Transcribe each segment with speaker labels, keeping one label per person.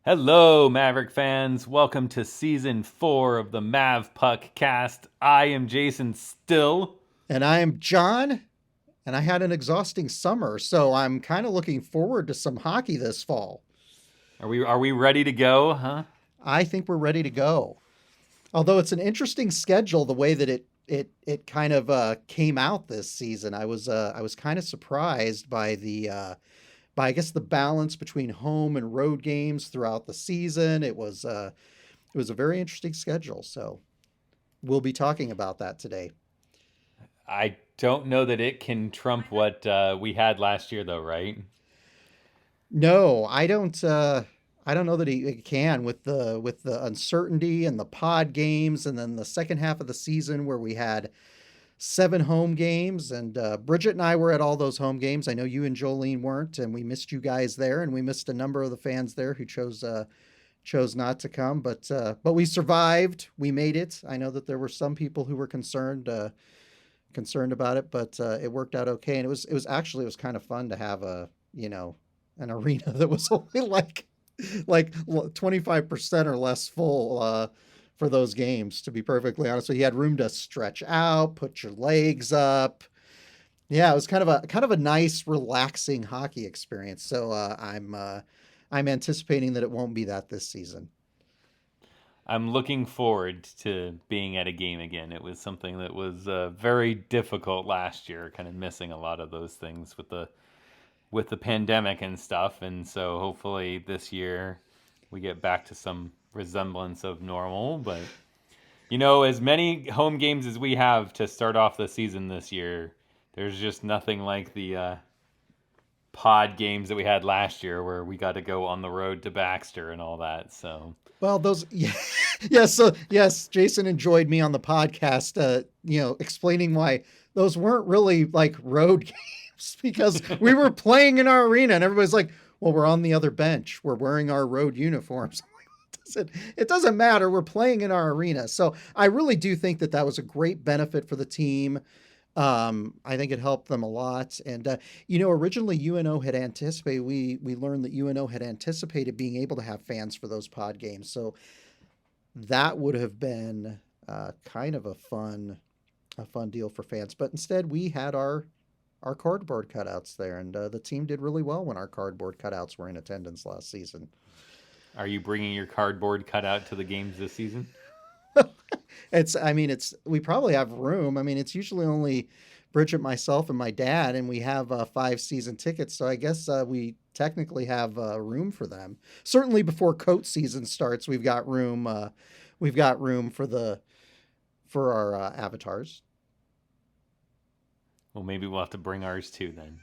Speaker 1: Hello, Maverick fans. Welcome to season 4 of the Mavpuckcast. I am Jason Still.
Speaker 2: And I'm John, and I had an exhausting summer, so I'm kind of looking forward to some hockey this fall.
Speaker 1: Are we ready to go, huh?
Speaker 2: I think we're ready to go. Although it's an interesting schedule, the way that it kind of came out this season. I was kind of surprised by the I guess the balance between home and road games throughout the season. It was a very interesting schedule. So we'll be talking about that today.
Speaker 1: I don't know that it can trump what we had last year, though, right?
Speaker 2: No, I don't. I don't know that he can with the uncertainty and the pod games, and then the second half of the season where we had 7 home games, and Bridget and I were at all those home games. I know you and Jolene weren't, and we missed you guys there, and we missed a number of the fans there who chose not to come, but we survived. We made it. I know that there were some people who were concerned about it, but it worked out okay, and it was kind of fun to have an arena that was only like 25% or less full for those games, to be perfectly honest. So you had room to stretch out, put your legs up. Yeah, it was kind of a nice, relaxing hockey experience. So I'm anticipating that it won't be that this season.
Speaker 1: I'm looking forward to being at a game again. It was something that was very difficult last year, kind of missing a lot of those things with the pandemic and stuff. And so hopefully this year we get back to some resemblance of normal. But, as many home games as we have to start off the season this year, there's just nothing like the pod games that we had last year where we got to go on the road to Baxter and all that. So,
Speaker 2: Well, those, yeah, yes, so yes, Jason enjoyed me on the podcast, explaining why those weren't really like road games because we were playing in our arena, and everybody's like, "Well, we're on the other bench. We're wearing our road uniforms." It doesn't matter. We're playing in our arena, so I really do think that that was a great benefit for the team. I think it helped them a lot. And originally UNO had anticipated. We learned that UNO had anticipated being able to have fans for those pod games. So that would have been kind of a fun deal for fans. But instead, we had our cardboard cutouts there, and the team did really well when our cardboard cutouts were in attendance last season.
Speaker 1: are you bringing your cardboard cutout to the games this season?
Speaker 2: I mean, we probably have room. I mean, it's usually only Bridget, myself, and my dad, and we have 5 season tickets. So I guess we technically have room for them. Certainly before coat season starts, we've got room. We've got room for our avatars.
Speaker 1: Well, maybe we'll have to bring ours too then.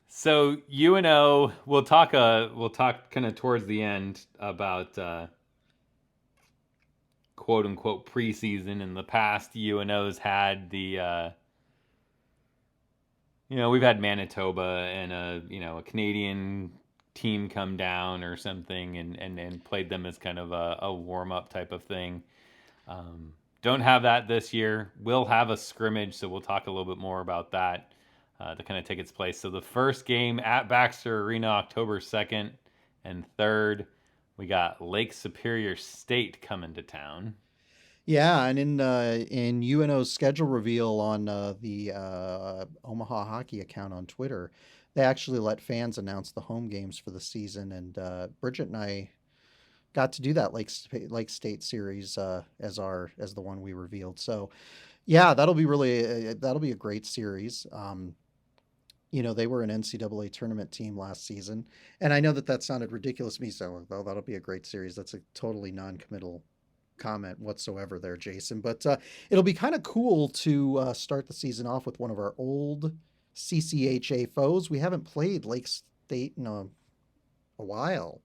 Speaker 1: So UNO, we'll talk kind of towards the end about quote unquote preseason. In the past, UNO's had we've had Manitoba and a Canadian team come down or something and played them as kind of a warm up type of thing. Don't have that this year. We'll have a scrimmage, so we'll talk a little bit more about that to kind of take its place. So the first game at Baxter Arena, October 2nd and 3rd, we got Lake Superior State coming to town.
Speaker 2: Yeah, and in UNO's schedule reveal on the Omaha Hockey account on Twitter, they actually let fans announce the home games for the season, and Bridget and I got to do that Lake State series as the one we revealed. So yeah, that'll be a great series. They were an NCAA tournament team last season, and I know that that sounded ridiculous to me. So, oh, that'll be a great series. That's a totally non-committal comment whatsoever there, Jason. But it'll be kind of cool to start the season off with one of our old CCHA foes. We haven't played Lake State in a while,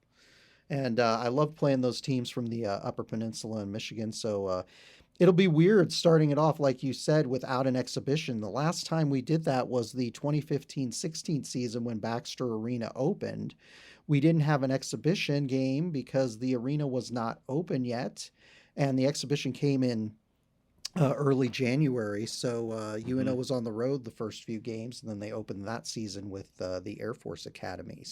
Speaker 2: and I love playing those teams from the Upper Peninsula in Michigan. So it'll be weird starting it off, like you said, without an exhibition. The last time we did that was the 2015-16 season when Baxter Arena opened. We didn't have an exhibition game because the arena was not open yet, and the exhibition came in early January. So UNO
Speaker 1: Mm-hmm.
Speaker 2: was on the road the first few games, and then they opened that season with the Air Force Academy.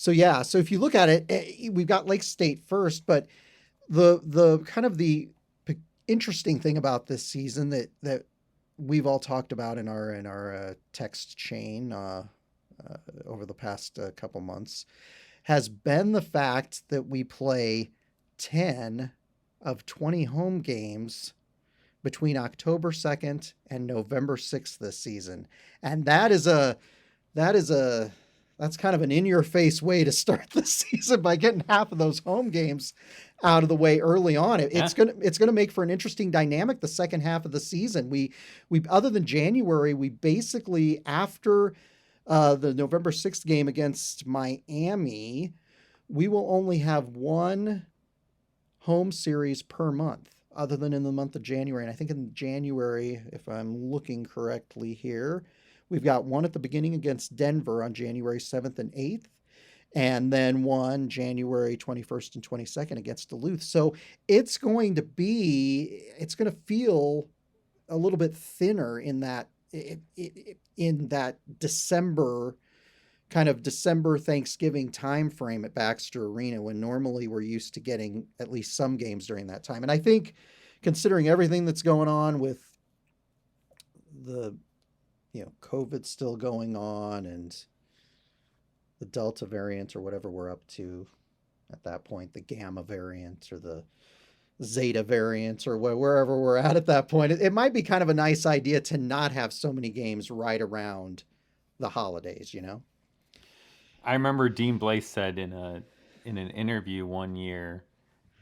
Speaker 2: So yeah, so if you look at it, we've got Lake State first, but the kind of the interesting thing about this season that we've all talked about in our text chain over the past couple months has been the fact that we play 10 of 20 home games between October 2nd and November 6th this season. And that is a that's kind of an in-your-face way to start the season by getting half of those home games out of the way early on.
Speaker 1: Yeah.
Speaker 2: It's gonna make for an interesting dynamic the second half of the season. We other than January, we basically after the November 6th game against Miami, we will only have one home series per month, other than in the month of January. And I think in January, if I'm looking correctly here, we've got one at the beginning against Denver on January 7th and 8th, and then one January 21st and 22nd against Duluth. So it's going to feel a little bit thinner in that December kind of December Thanksgiving time frame at Baxter Arena, when normally we're used to getting at least some games during that time. And I think considering everything that's going on with the COVID still going on and the Delta variant or whatever we're up to at that point, the Gamma variant or the Zeta variant or wherever we're at that point, it might be kind of a nice idea to not have so many games right around the holidays,
Speaker 1: I remember Dean Blaze said in an interview one year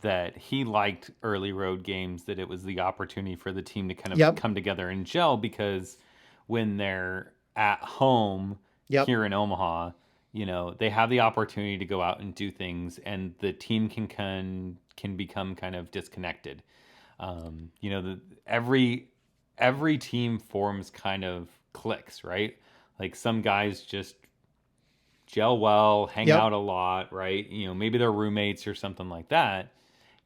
Speaker 1: that he liked early road games, that it was the opportunity for the team to kind of
Speaker 2: Yep.
Speaker 1: come together and gel, because when they're at home
Speaker 2: Yep.
Speaker 1: here in Omaha, they have the opportunity to go out and do things, and the team can become kind of disconnected. Every team forms kind of cliques, right? Like some guys just gel well, hang
Speaker 2: Yep.
Speaker 1: out a lot, right? Maybe they're roommates or something like that.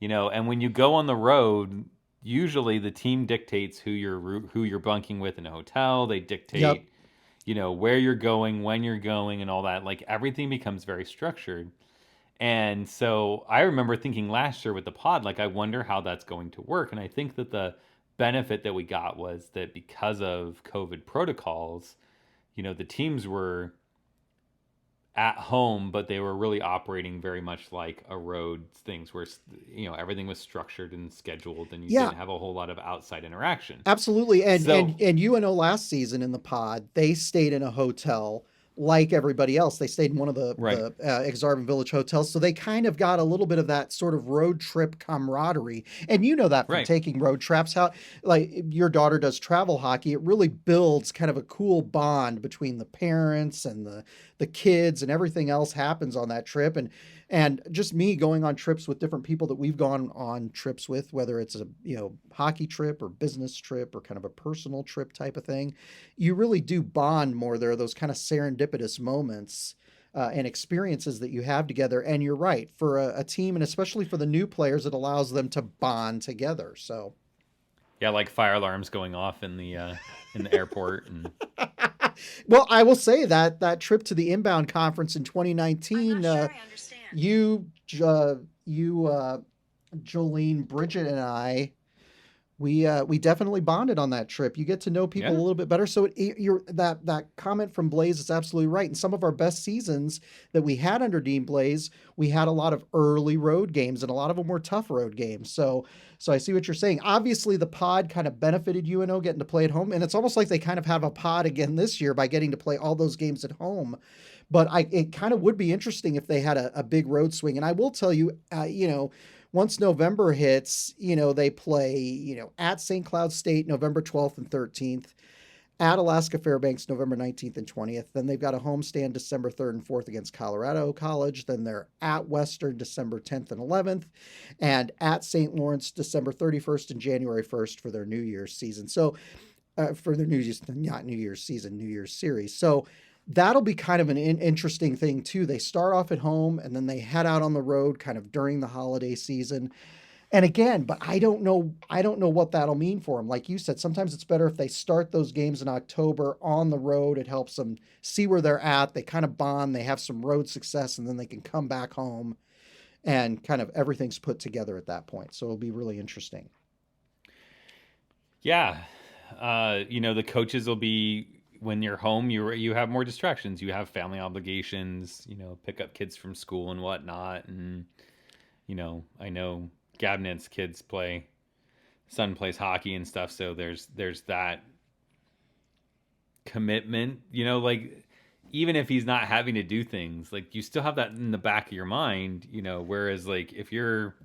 Speaker 1: And when you go on the road, usually the team dictates who you're bunking with in a hotel. They
Speaker 2: Yep.
Speaker 1: dictate, where you're going, when you're going, and all that. Like everything becomes very structured. And so I remember thinking last year with the pod, like, I wonder how that's going to work. And I think that the benefit that we got was that because of COVID protocols, the teams were at home, but they were really operating very much like a road things where everything was structured and scheduled, and you
Speaker 2: Yeah,
Speaker 1: didn't have a whole lot of outside interaction.
Speaker 2: absolutely.
Speaker 1: So
Speaker 2: And UNO last season in the pod, they stayed in a hotel like everybody else. They stayed in one of
Speaker 1: right,
Speaker 2: the Exarban Village hotels, so they kind of got a little bit of that sort of road trip camaraderie. And you know that from
Speaker 1: right,
Speaker 2: taking road trips, how like your daughter does travel hockey, it really builds kind of a cool bond between the parents and the kids, and everything else happens on that trip. And just me going on trips with different people that we've gone on trips with, whether it's a hockey trip or business trip or kind of a personal trip type of thing, you really do bond more. There are those kind of serendipitous moments and experiences that you have together. And you're right, for a team, and especially for the new players, it allows them to bond together. So
Speaker 1: yeah, like fire alarms going off in the airport, and
Speaker 2: well, I will say that that trip to the Inbound conference in 2019, you, Jolene, Bridget, and I, we definitely bonded on that trip. You get to know people a
Speaker 1: yeah,
Speaker 2: little bit better. So you're that comment from Blaze is absolutely right. And some of our best seasons that we had under Dean Blaze, we had a lot of early road games, and a lot of them were tough road games. So I see what you're saying. Obviously, the pod kind of benefited UNO getting to play at home, and it's almost like they kind of have a pod again this year by getting to play all those games at home. But it kind of would be interesting if they had a big road swing. And I will tell you, once November hits, they play, at St. Cloud State November 12th and 13th, at Alaska Fairbanks November 19th and 20th. Then they've got a homestand December 3rd and 4th against Colorado College. Then they're at Western December 10th and 11th, and at St. Lawrence December 31st and January 1st for their New Year's season. So for their not New Year's season, New Year's series. So that'll be kind of an interesting thing too. They start off at home and then they head out on the road kind of during the holiday season. And again, but I don't know what that'll mean for them. Like you said, sometimes it's better if they start those games in October on the road. It helps them see where they're at. They kind of bond, they have some road success, and then they can come back home and kind of everything's put together at that point. So it'll be really interesting.
Speaker 1: Yeah. The coaches will be when you're home. You have more distractions. You have family obligations. Pick up kids from school and whatnot. And I know Gabnet's kids play. Son plays hockey and stuff. So there's that commitment. Like even if he's not having to do things, like you still have that in the back of your mind. Whereas like if you're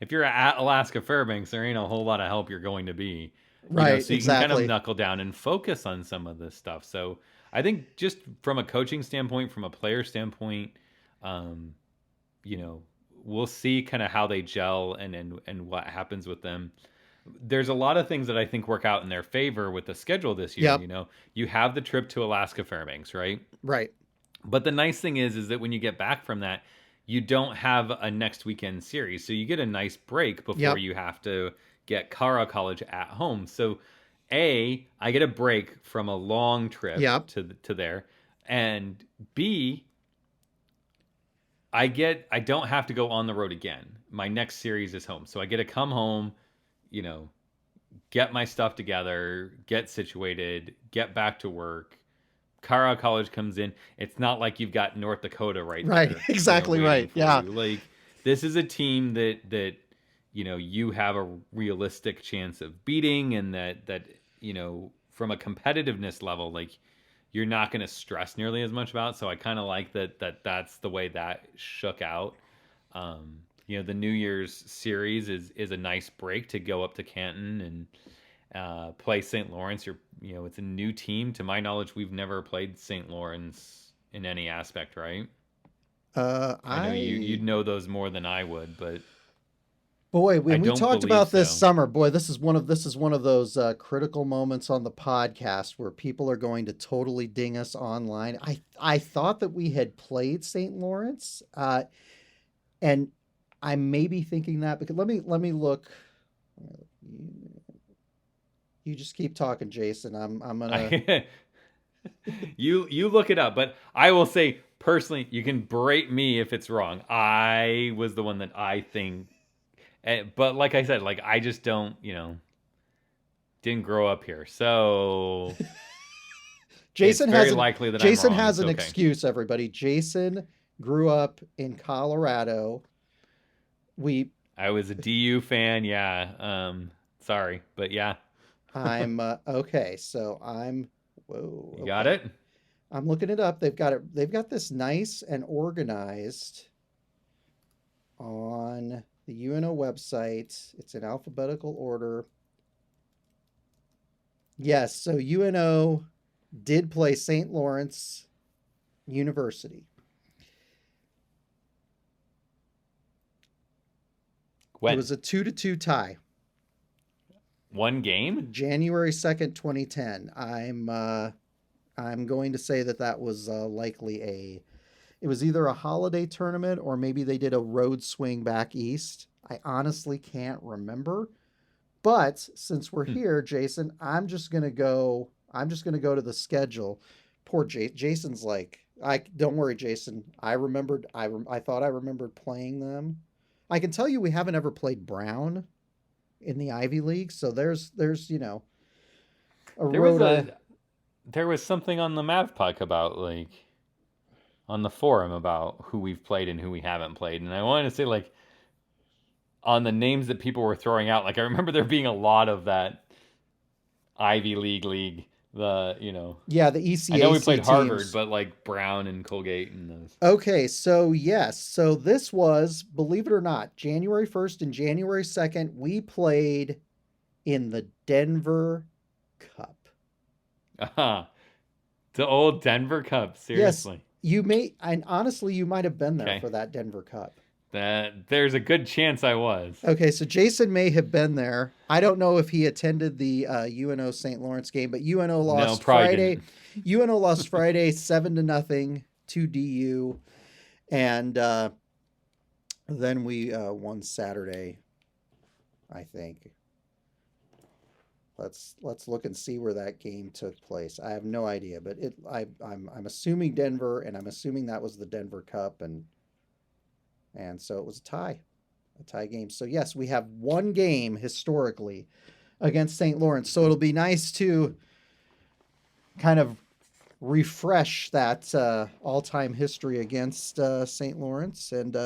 Speaker 1: if you're at Alaska Fairbanks, there ain't a whole lot of help you're going to be.
Speaker 2: Right,
Speaker 1: So you can kind of
Speaker 2: exactly.
Speaker 1: knuckle down and focus on some of this stuff. So I think just from a coaching standpoint, from a player standpoint, um, you know, we'll see kind of how they gel and what happens with them. There's a lot of things that I think work out in their favor with the schedule this year.
Speaker 2: Yep.
Speaker 1: You have the trip to Alaska Fairbanks, right?
Speaker 2: Right.
Speaker 1: But the nice thing is that when you get back from that, you don't have a next weekend series, so you get a nice break before
Speaker 2: Yep.
Speaker 1: you have to get Cara College at home. So, I get a break from a long trip
Speaker 2: Yep.
Speaker 1: to there, and B, I don't have to go on the road again. My next series is home, so I get to come home, you know, get my stuff together, get situated, get back to work. Cara College comes in. It's not like you've got North Dakota right
Speaker 2: Right.
Speaker 1: there,
Speaker 2: Exactly
Speaker 1: waiting
Speaker 2: right.
Speaker 1: for
Speaker 2: Yeah.
Speaker 1: you. Like this is a team that you have a realistic chance of beating, and that from a competitiveness level, like you're not going to stress nearly as much about. So I kind of like that's the way that shook out. The New Year's series is a nice break to go up to Canton and play St. Lawrence. It's a new team. To my knowledge, we've never played St. Lawrence in any aspect, right? I know you'd
Speaker 2: I
Speaker 1: know those more than I would, but
Speaker 2: Boy,
Speaker 1: I
Speaker 2: when we
Speaker 1: don't
Speaker 2: talked
Speaker 1: believe
Speaker 2: about this
Speaker 1: so.
Speaker 2: summer, boy, this is one of those critical moments on the podcast where people are going to totally ding us online. I thought that we had played St. Lawrence, and I may be thinking that because let me look. You just keep talking, Jason. I'm gonna.
Speaker 1: I, you look it up, but I will say personally, you can berate me if it's wrong. I was the one that I think, but like I said, like I just don't, didn't grow up here, so it's
Speaker 2: Jason
Speaker 1: very
Speaker 2: has an
Speaker 1: likely that I'm
Speaker 2: Jason
Speaker 1: wrong.
Speaker 2: has
Speaker 1: It's
Speaker 2: an
Speaker 1: okay.
Speaker 2: excuse. Everybody, Jason grew up in Colorado. We
Speaker 1: I was a DU fan, yeah. Sorry, but yeah,
Speaker 2: I'm okay. So I'm whoa.
Speaker 1: you got
Speaker 2: Okay,
Speaker 1: it.
Speaker 2: I'm looking it up. They've got it. They've got this nice and organized on the UNO website. It's in alphabetical order. Yes, so UNO did play St. Lawrence University. It
Speaker 1: When
Speaker 2: was a 2-2 tie.
Speaker 1: one game?
Speaker 2: January 2nd, 2010. I'm going to say that that was likely it was either a holiday tournament or maybe they did a road swing back east. I honestly can't remember. But since we're
Speaker 1: Hmm.
Speaker 2: here, Jason, I'm just going to go to the schedule. Poor Jason's like, I don't worry, Jason. I thought I remembered playing them. I can tell you we haven't ever played Brown in the Ivy League, so there's a
Speaker 1: There was
Speaker 2: road I
Speaker 1: a there was something on the Mavpuck about like on the forum about who we've played and who we haven't played, and I wanted to say like on the names that people were throwing out, like I remember there being a lot of that Ivy League.
Speaker 2: Yeah, the
Speaker 1: I know we
Speaker 2: ECAC
Speaker 1: played Harvard,
Speaker 2: teams.
Speaker 1: but like Brown and Colgate and those.
Speaker 2: Okay, so yes, so this was, believe it or not, January 1st and January 2nd, we played in the Denver Cup.
Speaker 1: The old Denver Cup,
Speaker 2: Yes,
Speaker 1: seriously.
Speaker 2: and honestly, you might have been there
Speaker 1: Okay.
Speaker 2: for that Denver Cup.
Speaker 1: That there's a good chance I was.
Speaker 2: Okay, so Jason may have been there. I don't know if he attended the UNO St. Lawrence game, but UNO
Speaker 1: No,
Speaker 2: lost
Speaker 1: probably
Speaker 2: Friday.
Speaker 1: didn't.
Speaker 2: UNO lost Friday 7-0 to DU, and then we won Saturday I think. Let's look and see where that game took place. I have no idea, but I'm assuming Denver, and I'm assuming that was the Denver Cup, and so it was a tie game. So yes, we have one game historically against St. Lawrence. So it'll be nice to kind of refresh that all-time history against St. Lawrence and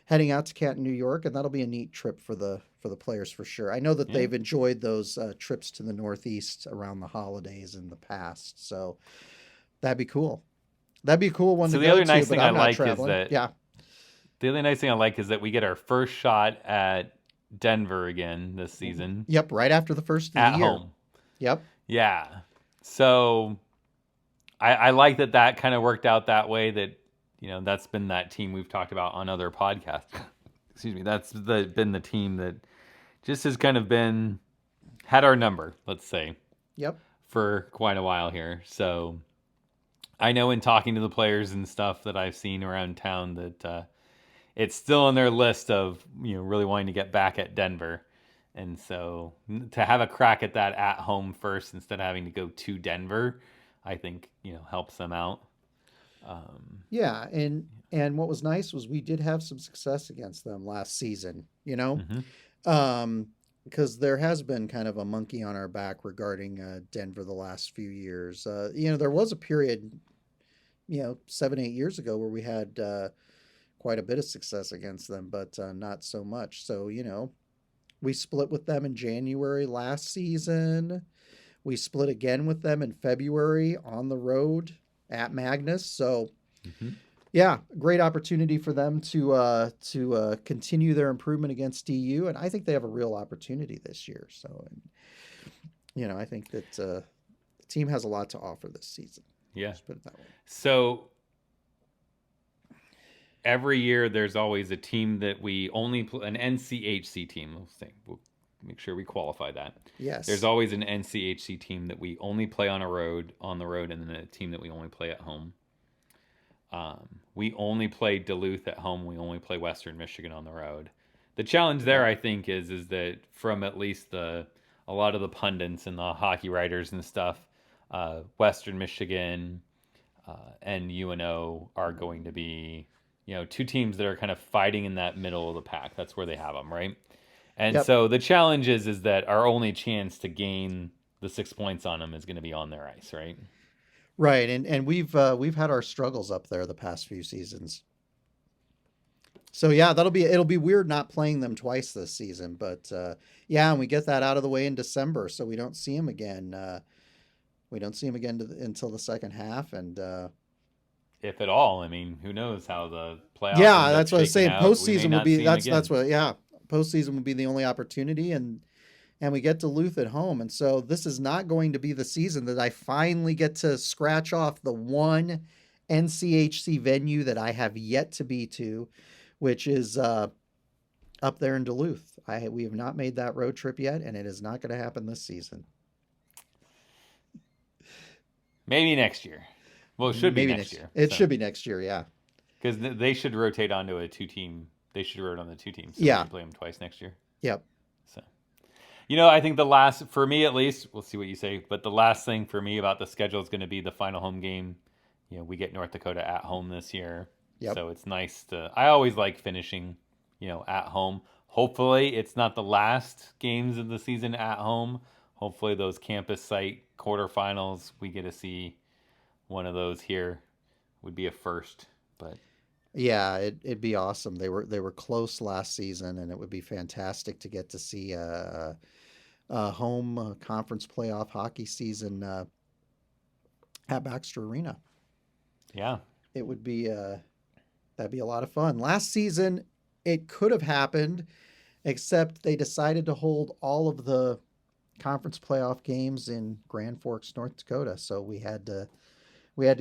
Speaker 2: heading out to Canton, New York, and that'll be a neat trip for the players for sure. I know that
Speaker 1: Yeah.
Speaker 2: they've enjoyed those trips to the Northeast around the holidays in the past, so that'd be cool. That'd be a cool one
Speaker 1: So
Speaker 2: to
Speaker 1: the
Speaker 2: go
Speaker 1: other
Speaker 2: to,
Speaker 1: nice
Speaker 2: but
Speaker 1: thing I
Speaker 2: I'm not
Speaker 1: like is
Speaker 2: traveling.
Speaker 1: that
Speaker 2: Yeah.
Speaker 1: the other nice thing I like is that we get our first shot at Denver again this season
Speaker 2: Yep. Right after the first of the
Speaker 1: at
Speaker 2: year.
Speaker 1: home.
Speaker 2: Yep.
Speaker 1: Yeah. So I like that kind of worked out that way. That that's been that team we've talked about on other podcasts. Excuse me. That's been the team that just has kind of been had our number, let's say,
Speaker 2: Yep.
Speaker 1: for quite a while here. So I know in talking to the players and stuff that I've seen around town that it's still on their list of really wanting to get back at Denver. And so to have a crack at that at home first instead of having to go to Denver, I think helps them out.
Speaker 2: Yeah, and what was nice was we did have some success against them last season,
Speaker 1: Mm-hmm.
Speaker 2: because there has been kind of a monkey on our back regarding Denver the last few years. There was a period, 7, 8 years ago where we had quite a bit of success against them, but not so much. So, we split with them in January last season. We split again with them in February on the road at Magnus. So,
Speaker 1: Mm-hmm.
Speaker 2: yeah, great opportunity for them to continue their improvement against DU, and I think they have a real opportunity this year. So, I think that the team has a lot to offer this season.
Speaker 1: Yeah.
Speaker 2: Let's put it that way.
Speaker 1: So every year there's always a team that we only an NCHC team. We'll make sure we qualify that.
Speaker 2: Yes.
Speaker 1: There's always an NCHC team that we only play on the road, and then a team that we only play at home. We only play Duluth at home. We only play Western Michigan on the road. The challenge there, I think, is that from at least a lot of the pundits and the hockey writers and stuff, Western Michigan and UNO are going to be, two teams that are kind of fighting in that middle of the pack. That's where they have them, right? And
Speaker 2: Yep.
Speaker 1: so the challenge is that our only chance to gain the 6 points on them is going to be on their ice, right?
Speaker 2: Right, and we've had our struggles up there the past few seasons. So yeah, it'll be weird not playing them twice this season, but yeah, and we get that out of the way in December, so we don't see them again. We don't see them again until the second half, and
Speaker 1: If at all. I mean, who knows how the playoffs
Speaker 2: yeah,
Speaker 1: end up
Speaker 2: that's what I was saying.
Speaker 1: shaking out. We may
Speaker 2: Postseason would
Speaker 1: not
Speaker 2: be
Speaker 1: see 'em
Speaker 2: that's
Speaker 1: again.
Speaker 2: what yeah, postseason would be the only opportunity, and we get Duluth at home, and so this is not going to be the season that I finally get to scratch off the one NCHC venue that I have yet to be to, which is up there in Duluth. We have not made that road trip yet, and it is not going to happen this season.
Speaker 1: Maybe next year. Well, it should be
Speaker 2: Maybe
Speaker 1: next year.
Speaker 2: It should be next year, yeah.
Speaker 1: Because they should rotate onto a two-team. They should rotate on the two teams. So
Speaker 2: Yeah.
Speaker 1: we can play them twice next year.
Speaker 2: Yep.
Speaker 1: So, I think the last, for me at least, we'll see what you say, but the last thing for me about the schedule is going to be the final home game. We get North Dakota at home this year.
Speaker 2: Yep.
Speaker 1: So it's nice I always like finishing, at home. Hopefully it's not the last games of the season at home. Hopefully those campus site quarterfinals, we get to see one of those here. Would be a first, but
Speaker 2: Yeah, it'd be awesome. They were close last season, and it would be fantastic to get to see a home conference playoff hockey season at Baxter Arena.
Speaker 1: yeah.
Speaker 2: It would be that'd be a lot of fun. Last season, it could have happened, except they decided to hold all of the conference playoff games in Grand Forks, North Dakota. So we had to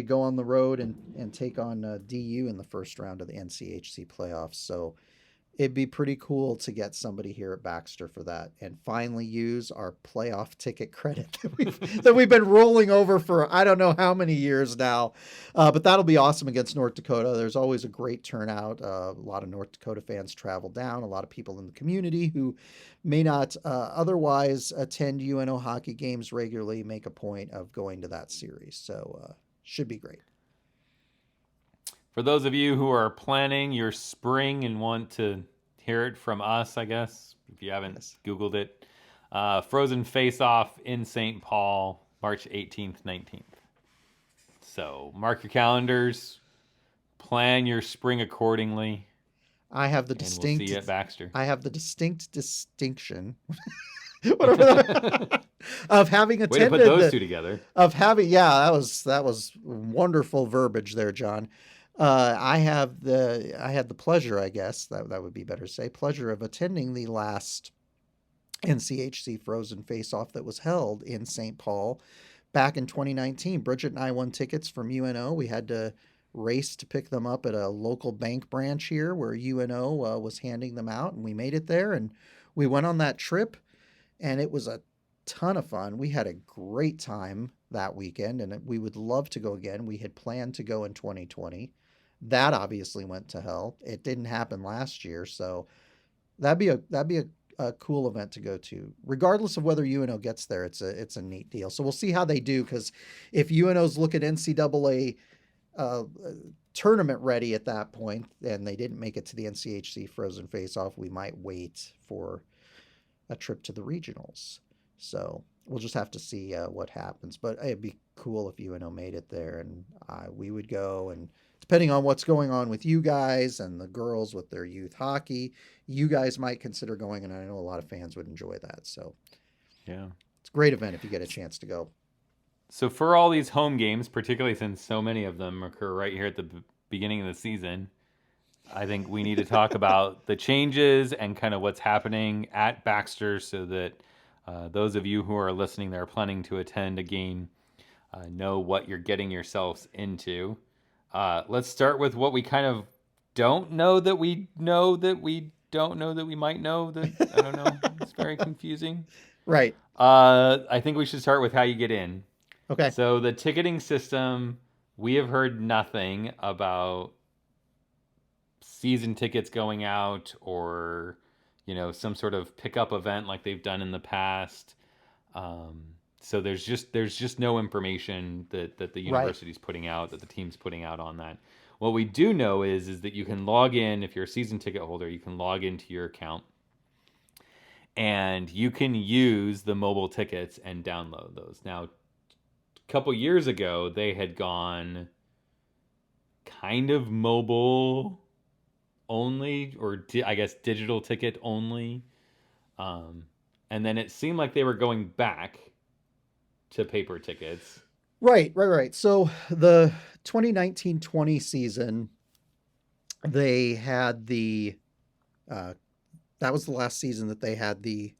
Speaker 2: go on the road and take on DU in the first round of the NCHC playoffs. So It'd be pretty cool to get somebody here at Baxter for that and finally use our playoff ticket credit that we've been rolling over for I don't know how many years now. But that'll be awesome against North Dakota. There's always a great turnout. A lot of North Dakota fans travel down. A lot of people in the community who may not otherwise attend UNO hockey games regularly make a point of going to that series. So should be great.
Speaker 1: For those of you who are planning your spring and want to hear it from us, I guess, if you haven't
Speaker 2: Yes.
Speaker 1: Googled it, Frozen Face Off in St. Paul, March 18th, 19th. So mark your calendars, plan your spring accordingly,
Speaker 2: I have the
Speaker 1: and we'll see
Speaker 2: distinct
Speaker 1: you at Baxter.
Speaker 2: I have the distinct distinction whatever that, of having
Speaker 1: Way to
Speaker 2: attended
Speaker 1: put those two together.
Speaker 2: of having that was wonderful verbiage there, John. I had the pleasure, I guess that would be better to say, pleasure of attending the last NCHC Frozen Face Off that was held in St. Paul back in 2019. Bridget and I won tickets from UNO. We had to race to pick them up at a local bank branch here where UNO was handing them out, and we made it there and we went on that trip, and it was a ton of fun. We had a great time that weekend, and we would love to go again. We had planned to go in 2020. That obviously went to hell. It didn't happen last year, so that'd be a cool event to go to. Regardless of whether UNO gets there, it's a neat deal. So we'll see how they do, because if UNO's look at NCAA tournament ready at that point, and they didn't make it to the NCHC Frozen Face Off, we might wait for a trip to the regionals. So we'll just have to see what happens. But it'd be cool if UNO made it there, and we would go. And depending on what's going on with you guys and the girls with their youth hockey, you guys might consider going, and I know a lot of fans would enjoy that. So
Speaker 1: Yeah.
Speaker 2: it's a great event if you get a chance to go.
Speaker 1: So for all these home games, particularly since so many of them occur right here at the beginning of the season, I think we need to talk about the changes and kind of what's happening at Baxter, so that those of you who are listening that are planning to attend a game know what you're getting yourselves into. Let's start with what we kind of don't know that we know that we don't know that we might know that. I don't know. It's very confusing.
Speaker 2: Right.
Speaker 1: I think we should start with how you get in.
Speaker 2: Okay.
Speaker 1: So the ticketing system, we have heard nothing about season tickets going out, or some sort of pickup event like they've done in the past. So there's just no information that the university's putting out, that the team's putting out on that. What we do know is that you can log in. If you're a season ticket holder, you can log into your account, and you can use the mobile tickets and download those. Now, a couple years ago, they had gone kind of mobile only, or I guess digital ticket only. And then it seemed like they were going back to paper tickets.
Speaker 2: Right. So the 2019-20 season, they had that was the last season that they had the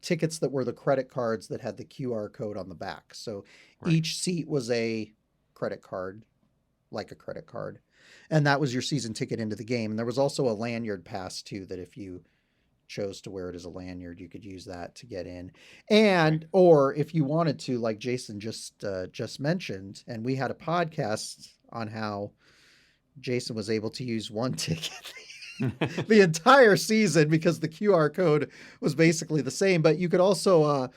Speaker 2: tickets that were the credit cards that had the QR code on the back. So each seat was a credit card, like a credit card. And that was your season ticket into the game. And there was also a lanyard pass too, that if you chose to wear it as a lanyard, you could use that to get in. And or if you wanted to, like Jason just mentioned, and we had a podcast on how Jason was able to use one ticket the entire season because the QR code was basically the same. But you could also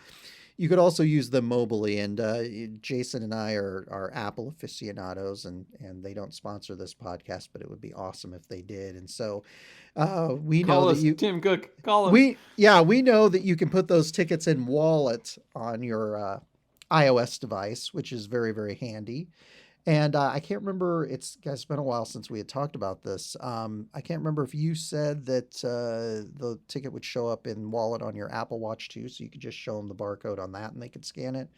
Speaker 2: use them mobily, and Jason and I are Apple aficionados, and they don't sponsor this podcast, but it would be awesome if they did. And so we
Speaker 1: Call
Speaker 2: know
Speaker 1: us,
Speaker 2: that you,
Speaker 1: Tim Cook. Call us.
Speaker 2: we know that you can put those tickets in Wallet on your iOS device, which is very, very handy. And I can't remember, it's been a while since we had talked about this. I can't remember if you said that the ticket would show up in Wallet on your Apple Watch too, so you could just show them the barcode on that and they could scan it.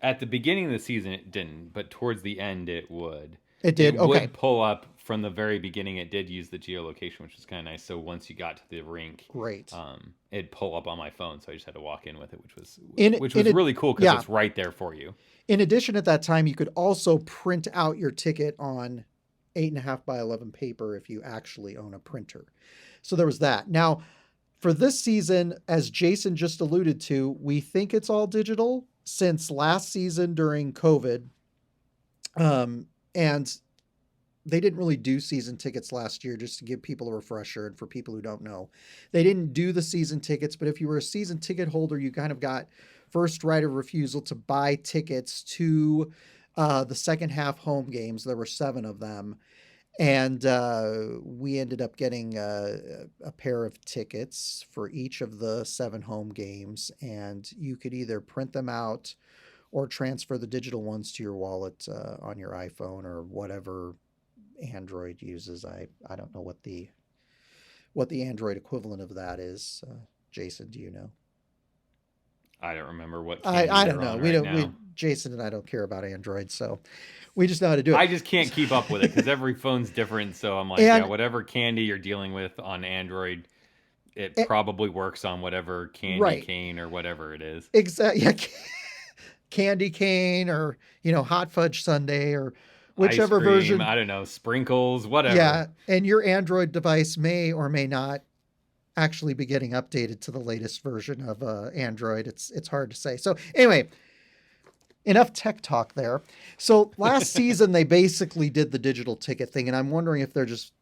Speaker 1: At the beginning of the season, it didn't, but towards the end, it would.
Speaker 2: It did?
Speaker 1: It
Speaker 2: Okay.
Speaker 1: would pull up from the very beginning. It did use the geolocation, which was kind of nice. So once you got to the rink,
Speaker 2: Great.
Speaker 1: It'd pull up on my phone, so I just had to walk in with it, which was really cool because it's right there for you.
Speaker 2: In addition, at that time, you could also print out your ticket on 8.5 by 11 paper if you actually own a printer. So there was that. Now, for this season, as Jason just alluded to, we think it's all digital since last season during COVID. And they didn't really do season tickets last year, just to give people a refresher. And for people who don't know, they didn't do the season tickets, but if you were a season ticket holder, you kind of got first right of refusal to buy tickets to the second half home games. There were 7 of them. And we ended up getting a pair of tickets for each of the 7 home games. And you could either print them out or transfer the digital ones to your wallet on your iPhone or whatever Android uses. I don't know what the Android equivalent of that is. Jason, do you know?
Speaker 1: I don't remember what candy
Speaker 2: I
Speaker 1: they're
Speaker 2: don't know.
Speaker 1: on
Speaker 2: We
Speaker 1: right
Speaker 2: don't. We
Speaker 1: now.
Speaker 2: Jason and I don't care about Android, so we just know how to do it.
Speaker 1: I just can't keep up with it because every phone's different. So I'm like, yeah,
Speaker 2: And
Speaker 1: whatever candy you're dealing with on Android, it
Speaker 2: eh,
Speaker 1: probably works on whatever candy
Speaker 2: right,
Speaker 1: cane or whatever it is.
Speaker 2: exactly. Yeah, candy cane or hot fudge sundae or
Speaker 1: Ice
Speaker 2: whichever
Speaker 1: cream,
Speaker 2: version.
Speaker 1: I don't know, sprinkles, whatever.
Speaker 2: Yeah, and your Android device may or may not actually be getting updated to the latest version of Android. It's hard to say. So anyway, enough tech talk there. So last season they basically did the digital ticket thing, and I'm wondering if they're just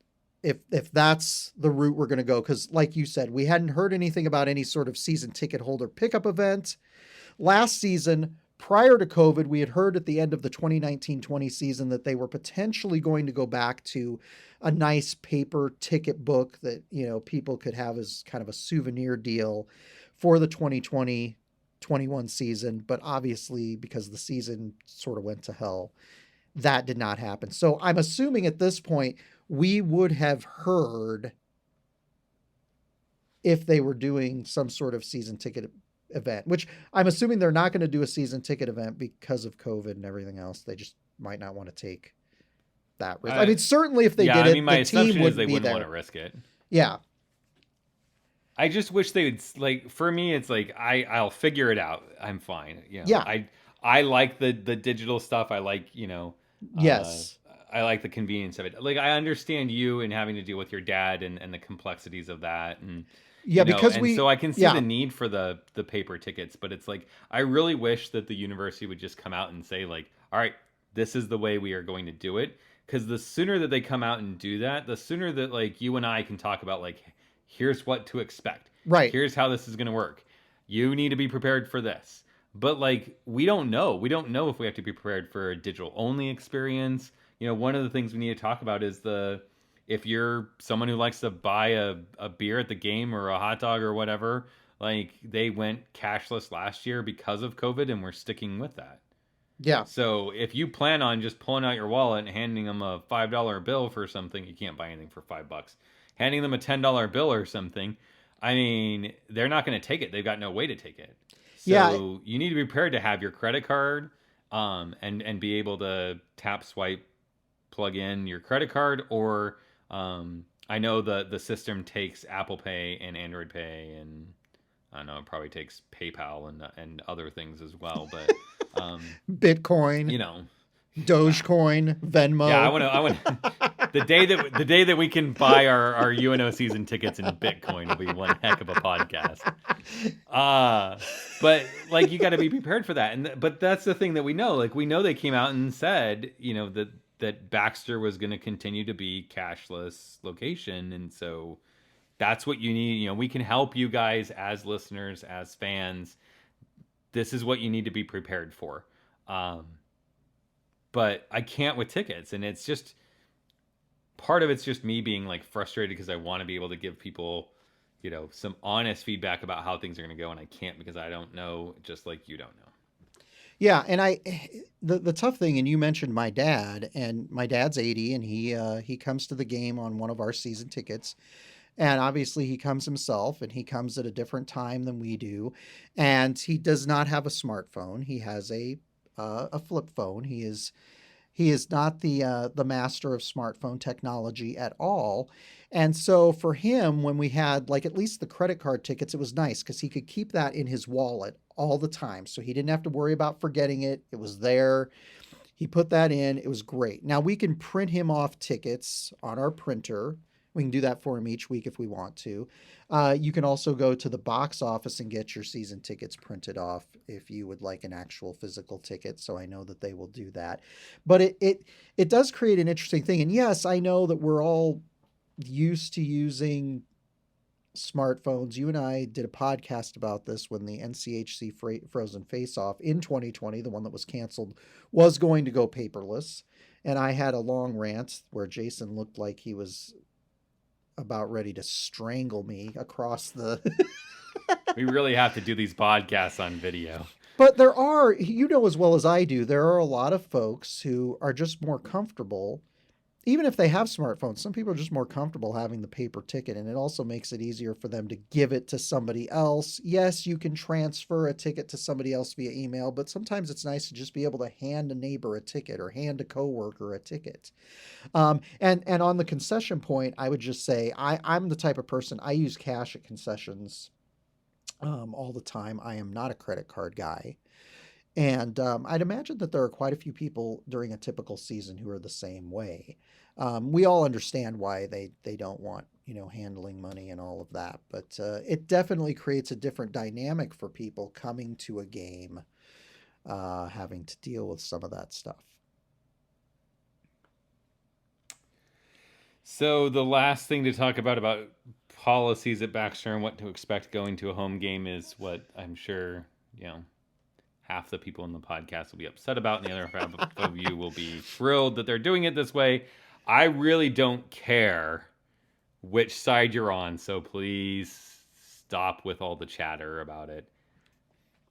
Speaker 2: if that's the route we're going to go, because like you said, we hadn't heard anything about any sort of season ticket holder pickup event last season. Prior to COVID, we had heard at the end of the 2019-20 season that they were potentially going to go back to a nice paper ticket book that people could have as kind of a souvenir deal for the 2020-21 season. But obviously, because the season sort of went to hell, that did not happen. So I'm assuming at this point we would have heard if they were doing some sort of season ticket event, which I'm assuming they're not going to do a season ticket event because of COVID and everything else. They just might not want to take that risk. I mean, certainly if they
Speaker 1: Yeah,
Speaker 2: did
Speaker 1: I mean,
Speaker 2: it,
Speaker 1: my
Speaker 2: the team
Speaker 1: assumption is
Speaker 2: wouldn't
Speaker 1: they
Speaker 2: be
Speaker 1: wouldn't want
Speaker 2: there.
Speaker 1: to risk it.
Speaker 2: Yeah.
Speaker 1: I just wish they would like. For me, it's like I'll figure it out. I'm fine.
Speaker 2: Yeah.
Speaker 1: I like the digital stuff. I like uh,
Speaker 2: Yes.
Speaker 1: I like the convenience of it. Like I understand you and having to deal with your dad and the complexities of that, and
Speaker 2: Yeah. Because
Speaker 1: and so I can see
Speaker 2: yeah.
Speaker 1: the need for the paper tickets. But it's like I really wish that the university would just come out and say like, all right, this is the way we are going to do it. Because the sooner that they come out and do that, the sooner that like you and I can talk about like here's what to expect.
Speaker 2: Right.
Speaker 1: Here's how this is going to work. You need to be prepared for this. But like we don't know. We don't know if we have to be prepared for a digital only experience. One of the things we need to talk about is if you're someone who likes to buy a beer at the game or a hot dog or whatever, like they went cashless last year because of COVID and we're sticking with that.
Speaker 2: Yeah.
Speaker 1: So if you plan on just pulling out your wallet and handing them a $5 bill for something, you can't buy anything for $5. Handing them a $10 bill or something, I mean, they're not going to take it. They've got no way to take it.
Speaker 2: Yeah.
Speaker 1: So you need to be prepared to have your credit card, and be able to tap, swipe, plug in your credit card, or I know the system takes Apple Pay and Android Pay, and I don't know, it probably takes PayPal and other things as well. But
Speaker 2: Bitcoin,
Speaker 1: you know,
Speaker 2: Dogecoin, Venmo.
Speaker 1: yeah, I want the day that we can buy our UNO season tickets in Bitcoin will be one heck of a podcast. But like you got to be prepared for that, but that's the thing that we know. Like we know they came out and said, that Baxter was going to continue to be cashless location, and so that's what you need. We can help you guys as listeners, as fans. This is what you need to be prepared for. But I can't with tickets, and it's just part of it's just me being like frustrated because I want to be able to give people some honest feedback about how things are going to go, and I can't because I don't know, just like you don't know.
Speaker 2: Yeah, and the tough thing, and you mentioned my dad, and my dad's 80, and he comes to the game on one of our season tickets, and obviously he comes himself, and he comes at a different time than we do, and he does not have a smartphone. He has a flip phone. He is not the master of smartphone technology at all. And so for him, when we had like at least the credit card tickets, it was nice because he could keep that in his wallet all the time. So he didn't have to worry about forgetting it. It was there. He put that in. It was great. Now we can print him off tickets on our printer. We can do that for him each week if we want to. You can also go to the box office and get your season tickets printed off if you would like an actual physical ticket. So I know that they will do that. But it does create an interesting thing. And yes, I know that we're all used to using smartphones. You and I did a podcast about this when the NCHC Frozen Face Off in 2020, the one that was canceled, was going to go paperless. And I had a long rant where Jason looked like he was about ready to strangle me across the.
Speaker 1: We really have to do these podcasts on video.
Speaker 2: But there are, you know as well as I do, there are a lot of folks who are just more comfortable. Even if they have smartphones, some people are just more comfortable having the paper ticket, and it also makes it easier for them to give it to somebody else. Yes, you can transfer a ticket to somebody else via email, but sometimes it's nice to just be able to hand a neighbor a ticket or hand a coworker a ticket. And on the concession point, I would just say I'm the type of person, I use cash at concessions all the time. I am not a credit card guy. And I'd imagine that there are quite a few people during a typical season who are the same way. We all understand why they don't want, handling money and all of that, but it definitely creates a different dynamic for people coming to a game, having to deal with some of that stuff.
Speaker 1: So the last thing to talk about policies at Baxter and what to expect going to a home game is what I'm sure, half the people in the podcast will be upset about, and the other half of you will be thrilled that they're doing it this way. I really don't care which side you're on, so please stop with all the chatter about it.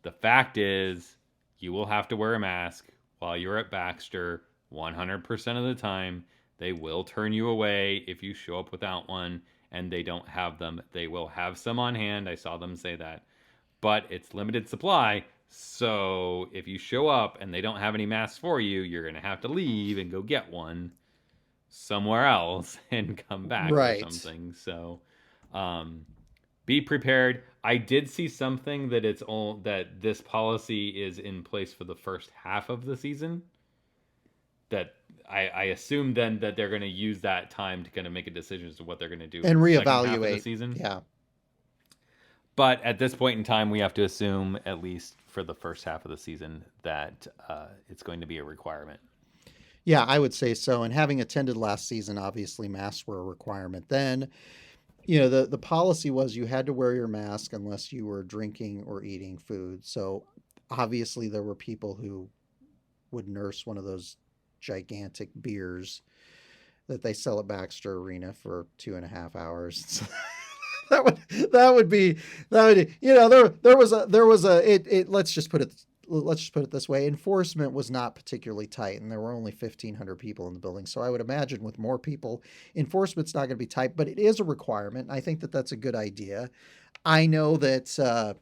Speaker 1: The fact is, you will have to wear a mask while you're at Baxter 100% of the time. They will turn you away if you show up without one and they don't have them. They will have some on hand. I saw them say that. But it's limited supply. So if you show up and they don't have any masks for you, you're going to have to leave and go get one somewhere else and come back
Speaker 2: Right.
Speaker 1: or something. So be prepared. I did see something that that this policy is in place for the first half of the season. That I assume then that they're going to use that time to kind of make a decision as to what they're going to do
Speaker 2: And
Speaker 1: for the second
Speaker 2: reevaluate
Speaker 1: half of the season.
Speaker 2: Yeah.
Speaker 1: But at this point in time, we have to assume, at least for the first half of the season, that it's going to be a requirement.
Speaker 2: Yeah, I would say so. And having attended last season, obviously masks were a requirement then. The policy was you had to wear your mask unless you were drinking or eating food. So obviously there were people who would nurse one of those gigantic beers that they sell at Baxter Arena for 2.5 hours. There was a let's just put it this way. Enforcement was not particularly tight, and there were only 1,500 people in the building. So I would imagine with more people, enforcement's not going to be tight, but it is a requirement. And I think that that's a good idea. I know that,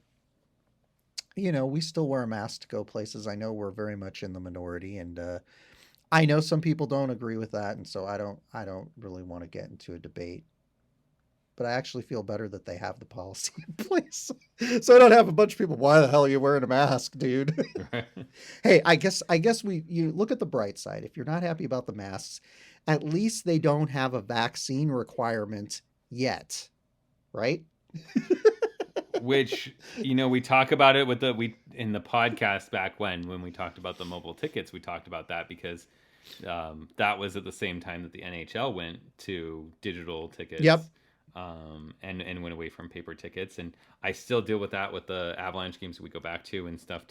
Speaker 2: we still wear a mask to go places. I know we're very much in the minority, and I know some people don't agree with that. And so I don't really want to get into a debate. But I actually feel better that they have the policy in place. So I don't have a bunch of people, why the hell are you wearing a mask, dude?
Speaker 1: Right.
Speaker 2: Hey, I guess you look at the bright side. If you're not happy about the masks, at least they don't have a vaccine requirement yet, right?
Speaker 1: Which, we talk about it in the podcast back when we talked about the mobile tickets, we talked about that because that was at the same time that the NHL went to digital tickets.
Speaker 2: Yep.
Speaker 1: And went away from paper tickets, and I still deal with that with the Avalanche games that we go back to and stuff.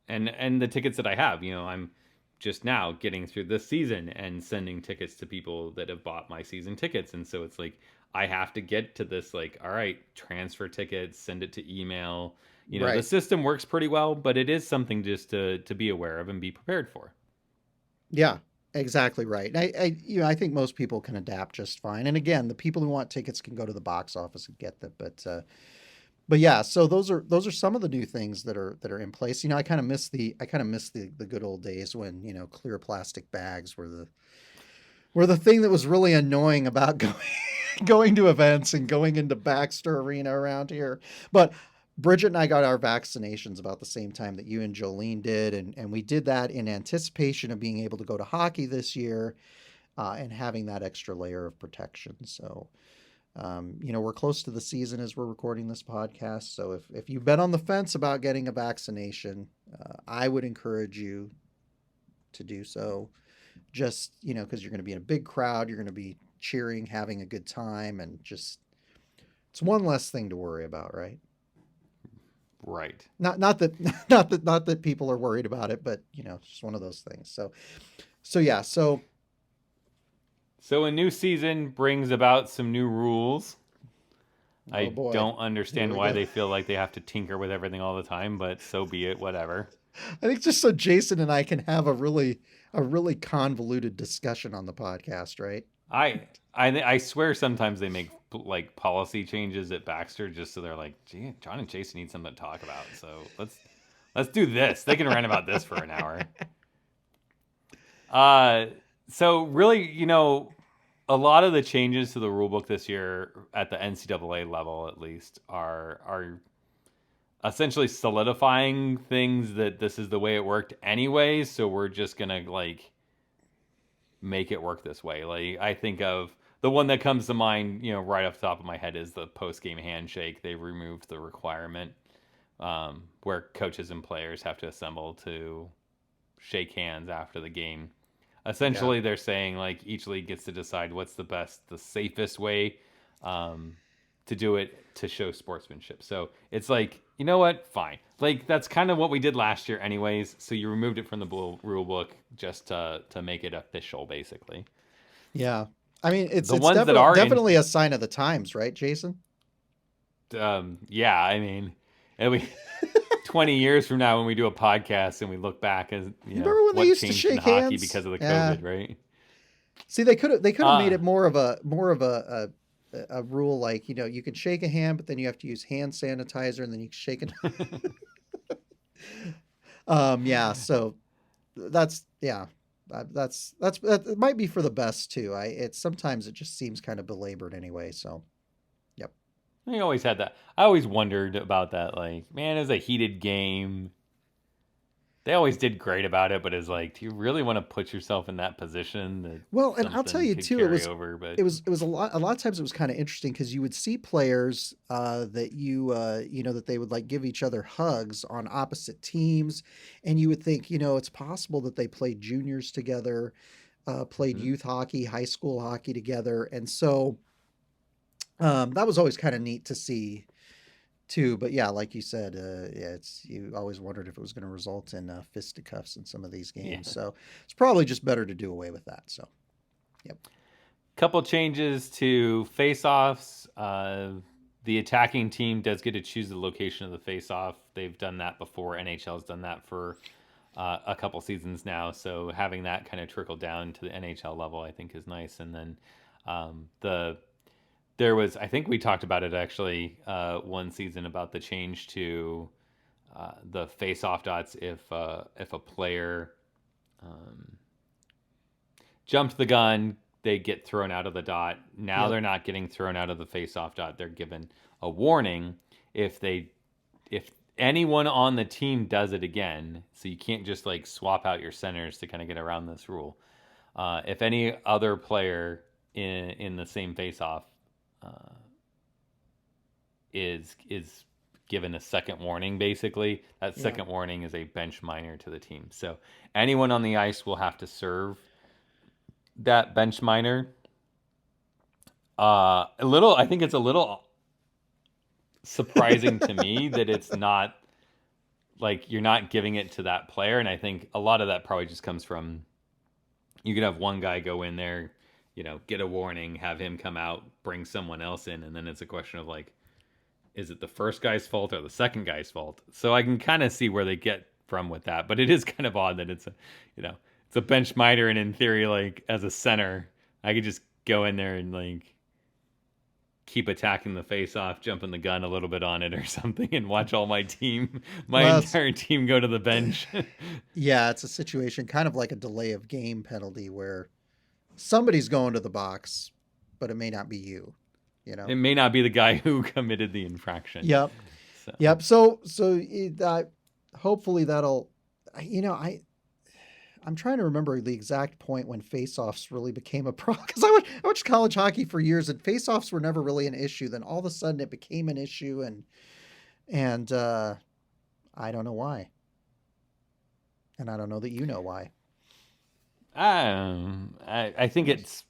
Speaker 1: And the tickets that I have, I'm just now getting through this season and sending tickets to people that have bought my season tickets, and so it's like I have to get to this, like, all right, transfer tickets, send it to email.
Speaker 2: Right.
Speaker 1: The system works pretty well, but it is something just to be aware of and be prepared for.
Speaker 2: Yeah. Exactly right. I think most people can adapt just fine. And again, the people who want tickets can go to the box office and get them. But yeah, so those are some of the new things that are in place. I kind of miss the good old days when clear plastic bags were the thing that was really annoying about going to events and going into Baxter Arena around here. But Bridget and I got our vaccinations about the same time that you and Jolene did, and we did that in anticipation of being able to go to hockey this year, and having that extra layer of protection. So, we're close to the season as we're recording this podcast. So if you've been on the fence about getting a vaccination, I would encourage you to do so. Just, because you're going to be in a big crowd, you're going to be cheering, having a good time, and just it's one less thing to worry about, right?
Speaker 1: Right.
Speaker 2: Not that not that people are worried about it, but it's just one of those things. So yeah, so
Speaker 1: So a new season brings about some new rules.
Speaker 2: oh
Speaker 1: I
Speaker 2: boy,
Speaker 1: don't
Speaker 2: here
Speaker 1: understand
Speaker 2: we
Speaker 1: why
Speaker 2: go.
Speaker 1: they feel like they have to tinker with everything all the time, but so be it, whatever.
Speaker 2: I think just so Jason and I can have a really convoluted discussion on the podcast, right?
Speaker 1: I swear sometimes they make like policy changes at Baxter just so they're like, gee, John and Jason need something to talk about. So let's do this. They can rant about this for an hour. Uh so really, a lot of the changes to the rule book this year at the NCAA level at least are essentially solidifying things that this is the way it worked anyway, so we're just going to like make it work this way. Like I think of the one that comes to mind, right off the top of my head is the post-game handshake. They removed the requirement where coaches and players have to assemble to shake hands after the game.
Speaker 2: Yeah.
Speaker 1: Essentially, they're saying like each league gets to decide what's the safest way to do it to show sportsmanship. So it's like, you know what? Fine. Like that's kind of what we did last year, anyways. So you removed it from the rule book just to make it official, basically.
Speaker 2: Yeah. I mean, it's
Speaker 1: The
Speaker 2: it's
Speaker 1: ones that
Speaker 2: definitely
Speaker 1: are in,
Speaker 2: definitely a sign of the times, right, Jason?
Speaker 1: yeah, I mean, it'll be 20 years from now when we do a podcast and we look back as
Speaker 2: You remember when they
Speaker 1: what
Speaker 2: used to
Speaker 1: changed in
Speaker 2: shake
Speaker 1: hockey
Speaker 2: hands?
Speaker 1: because of the
Speaker 2: Yeah.
Speaker 1: COVID, right?
Speaker 2: See, they could have made
Speaker 1: Uh
Speaker 2: it more of a rule, like you could shake a hand, but then you have to use hand sanitizer, and then you shake it. Yeah. So that's yeah. That it might be for the best too. Sometimes it just seems kind of belabored anyway. So yep.
Speaker 1: I always had that. I always wondered about that. Like, man, it was a heated game. They always did great about it, but it's like, do you really want to put yourself in that position that
Speaker 2: Well, and I'll tell
Speaker 1: something
Speaker 2: you
Speaker 1: could
Speaker 2: too, it
Speaker 1: carry
Speaker 2: was
Speaker 1: over? But
Speaker 2: it was it was a lot of times it was kind of interesting because you would see players that that they would like give each other hugs on opposite teams, and you would think it's possible that they played juniors together, played
Speaker 1: Mhm.
Speaker 2: youth hockey, high school hockey together, and so that was always kind of neat to see too. But yeah, like you said, yeah, you always wondered if it was going to result in fisticuffs in some of these
Speaker 1: Yeah,
Speaker 2: games. So it's probably just better to do away with that. So yep.
Speaker 1: couple changes to face-offs. The attacking team does get to choose the location of the face-off. They've done that before. NHL's done that for a couple seasons now. So having that kind of trickle down to the NHL level, I think, is nice. And then the there was, I think we talked about it actually one season about the change to the face-off dots if a player um, jumped the gun, they get thrown out of the dot. Now
Speaker 2: Yep.
Speaker 1: they're not getting thrown out of the face-off dot. They're given a warning if anyone on the team does it again. So you can't just like swap out your centers to kind of get around this rule. If any other player in the same face-off uh, is given a second warning, basically that
Speaker 2: Yeah.
Speaker 1: second warning is a bench minor to the team. So anyone on the ice will have to serve that bench minor. I think it's a little surprising to me that it's not like you're not giving it to that player, and I think a lot of that probably just comes from you could have one guy go in there, get a warning, have him come out, bring someone else in, and then it's a question of like, is it the first guy's fault or the second guy's fault? So I can kind of see where they get from with that, but it is kind of odd that it's a bench miter, and in theory, like as a center, I could just go in there and like keep attacking the face off, jumping the gun a little bit on it or something, and watch all my
Speaker 2: Well,
Speaker 1: entire team go to the bench.
Speaker 2: yeah, it's a situation kind of like a delay of game penalty where somebody's going to the box, but it may not be you.
Speaker 1: It may not be the guy who committed the infraction.
Speaker 2: Yep. Yep. So hopefully that'll, you know, I'm trying to remember the exact point when face-offs really became a problem because I watched college hockey for years and face-offs were never really an issue. Then all of a sudden it became an issue, and I don't know why, and I don't know that you know why.
Speaker 1: I think it's.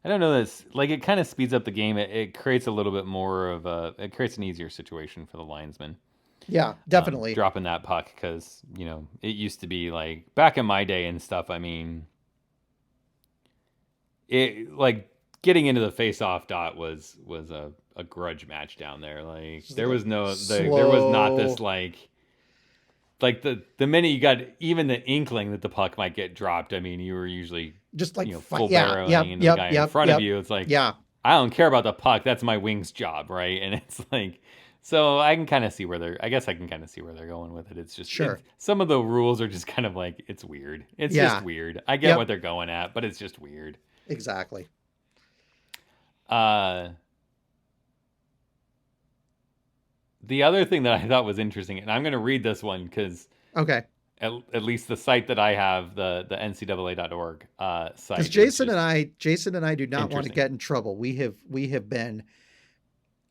Speaker 1: I don't know. This like it kind of speeds up the game. It creates a little bit more of a. It creates an easier situation for the linesman.
Speaker 2: Yeah, definitely.
Speaker 1: Dropping that puck because it used to be like back in my day and stuff. I mean, it like getting into the face-off dot was a grudge match down there. Like there was there was not this like the minute you got even the inkling that the puck might get dropped. I mean, you were usually
Speaker 2: just like
Speaker 1: full
Speaker 2: yeah,
Speaker 1: barreling into the guy in front of you. It's like
Speaker 2: yeah.
Speaker 1: I don't care about the puck. That's my wing's job, right? And it's like. So I can kind of see where they're. I guess I can kind of see where they're going with it. It's just
Speaker 2: sure.
Speaker 1: Some of the rules are just kind of like it's weird. It's just weird. I get what they're going at, but it's just weird.
Speaker 2: Exactly.
Speaker 1: The other thing that I thought was interesting, and I'm going to read this one because
Speaker 2: okay,
Speaker 1: at least the site that I have, the NCAA.org site.
Speaker 2: Because Jason and I do not want to get in trouble. We have been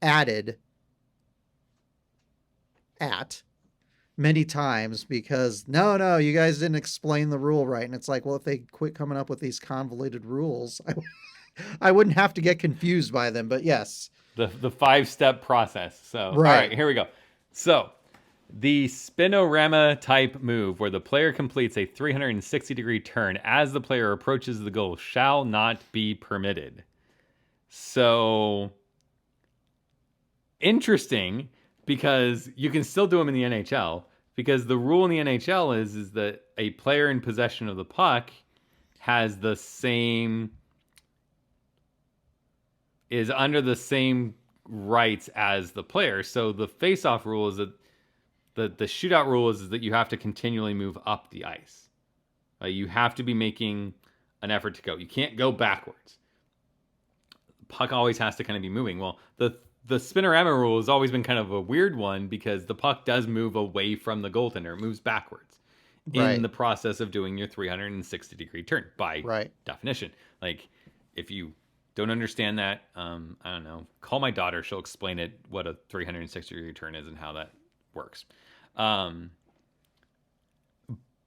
Speaker 2: added at many times because no, you guys didn't explain the rule right. And it's like, well, if they quit coming up with these convoluted rules, I wouldn't have to get confused by them. But yes,
Speaker 1: the 5-step process. So
Speaker 2: right.
Speaker 1: All right, here we go. So the spinorama type move where the player completes a 360-degree turn as the player approaches the goal shall not be permitted. So interesting. Because you can still do them in the NHL. Because the rule in the NHL is that a player in possession of the puck has the same is under the same rights as the player. So the face-off rule is that the shootout rule is that you have to continually move up the ice. You have to be making an effort to go. You can't go backwards. The puck always has to kind of be moving. Well, the spinorama rule has always been kind of a weird one because the puck does move away from the goaltender. It moves backwards in the process of doing your 360-degree turn by definition. Like, if you don't understand that, I don't know, call my daughter. She'll explain it, what a 360-degree turn is and how that works.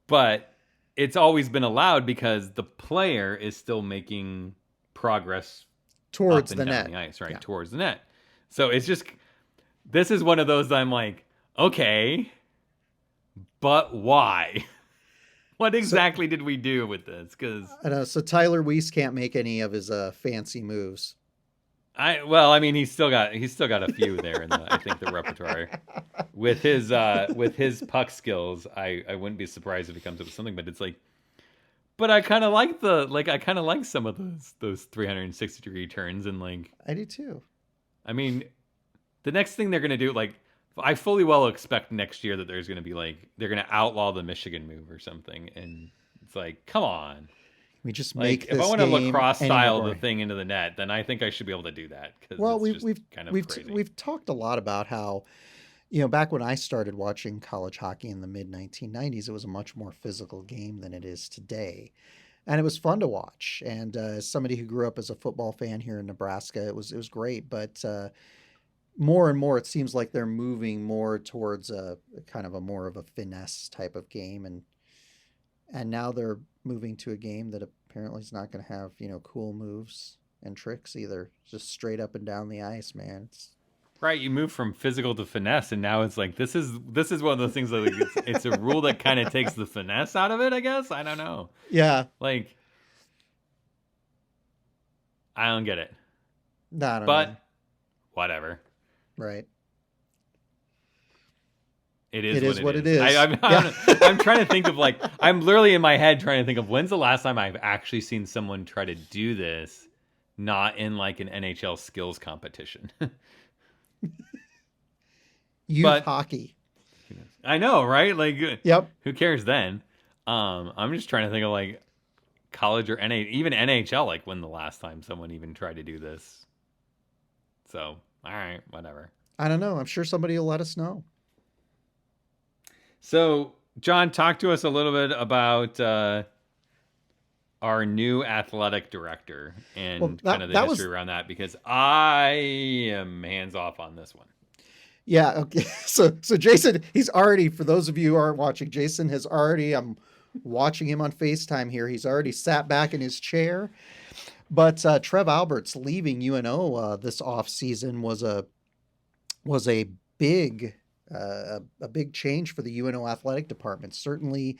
Speaker 1: But it's always been allowed because the player is still making progress
Speaker 2: towards
Speaker 1: up and
Speaker 2: the
Speaker 1: down
Speaker 2: net.
Speaker 1: the ice, right? Yeah. Towards the net. So it's just, this is one of those that I'm like, okay, but why? What exactly did we do with this? Because
Speaker 2: I know. So Tyler Weiss can't make any of his fancy moves.
Speaker 1: I mean, he's still got a few there in I think the repertoire with his puck skills. I wouldn't be surprised if he comes up with something, but it's like, but I kind of like some of those 360-degree turns and like
Speaker 2: I do too.
Speaker 1: I mean, the next thing they're going to do, like, I fully well expect next year that there's going to be, like, they're going to outlaw the Michigan move or something. And it's like, come on.
Speaker 2: We just
Speaker 1: like,
Speaker 2: make
Speaker 1: if
Speaker 2: this
Speaker 1: I want to
Speaker 2: game
Speaker 1: lacrosse style
Speaker 2: anymore.
Speaker 1: the thing into the net, then I think I should be able to do that.
Speaker 2: Well,
Speaker 1: crazy.
Speaker 2: We've talked a lot about how, back when I started watching college hockey in the mid-1990s, it was a much more physical game than it is today. And it was fun to watch. And as somebody who grew up as a football fan here in Nebraska, it was great. But more and more, it seems like they're moving more towards a kind of a more of a finesse type of game. And now they're moving to a game that apparently is not going to have, cool moves and tricks either. Just straight up and down the ice, man.
Speaker 1: Right, you move from physical to finesse, and now it's like this is one of those things that like, it's a rule that kind of takes the finesse out of it. I guess I don't know.
Speaker 2: Yeah,
Speaker 1: like I don't get it.
Speaker 2: No, I don't
Speaker 1: but
Speaker 2: know.
Speaker 1: Whatever.
Speaker 2: Right.
Speaker 1: It is what it is.
Speaker 2: I'm
Speaker 1: trying to think of like I'm literally in my head trying to think of when's the last time I've actually seen someone try to do this, not in like an NHL skills competition.
Speaker 2: Youth hockey.
Speaker 1: I know, right? Like,
Speaker 2: yep.
Speaker 1: Who cares then? I'm just trying to think of like college or even NHL. Like when the last time someone even tried to do this. So, all right, whatever.
Speaker 2: I don't know. I'm sure somebody will let us know.
Speaker 1: So, John, talk to us a little bit about our new athletic director
Speaker 2: Well,
Speaker 1: and kind
Speaker 2: that
Speaker 1: of the
Speaker 2: that
Speaker 1: history
Speaker 2: was
Speaker 1: around that, because I am hands off on this one.
Speaker 2: yeah. Okay. So Jason, he's already, for those of you who aren't watching, Jason has already. I'm watching him on FaceTime here. He's already sat back in his chair. But Trev Alberts leaving UNO this off season was a big a big change for the UNO athletic department. Certainly,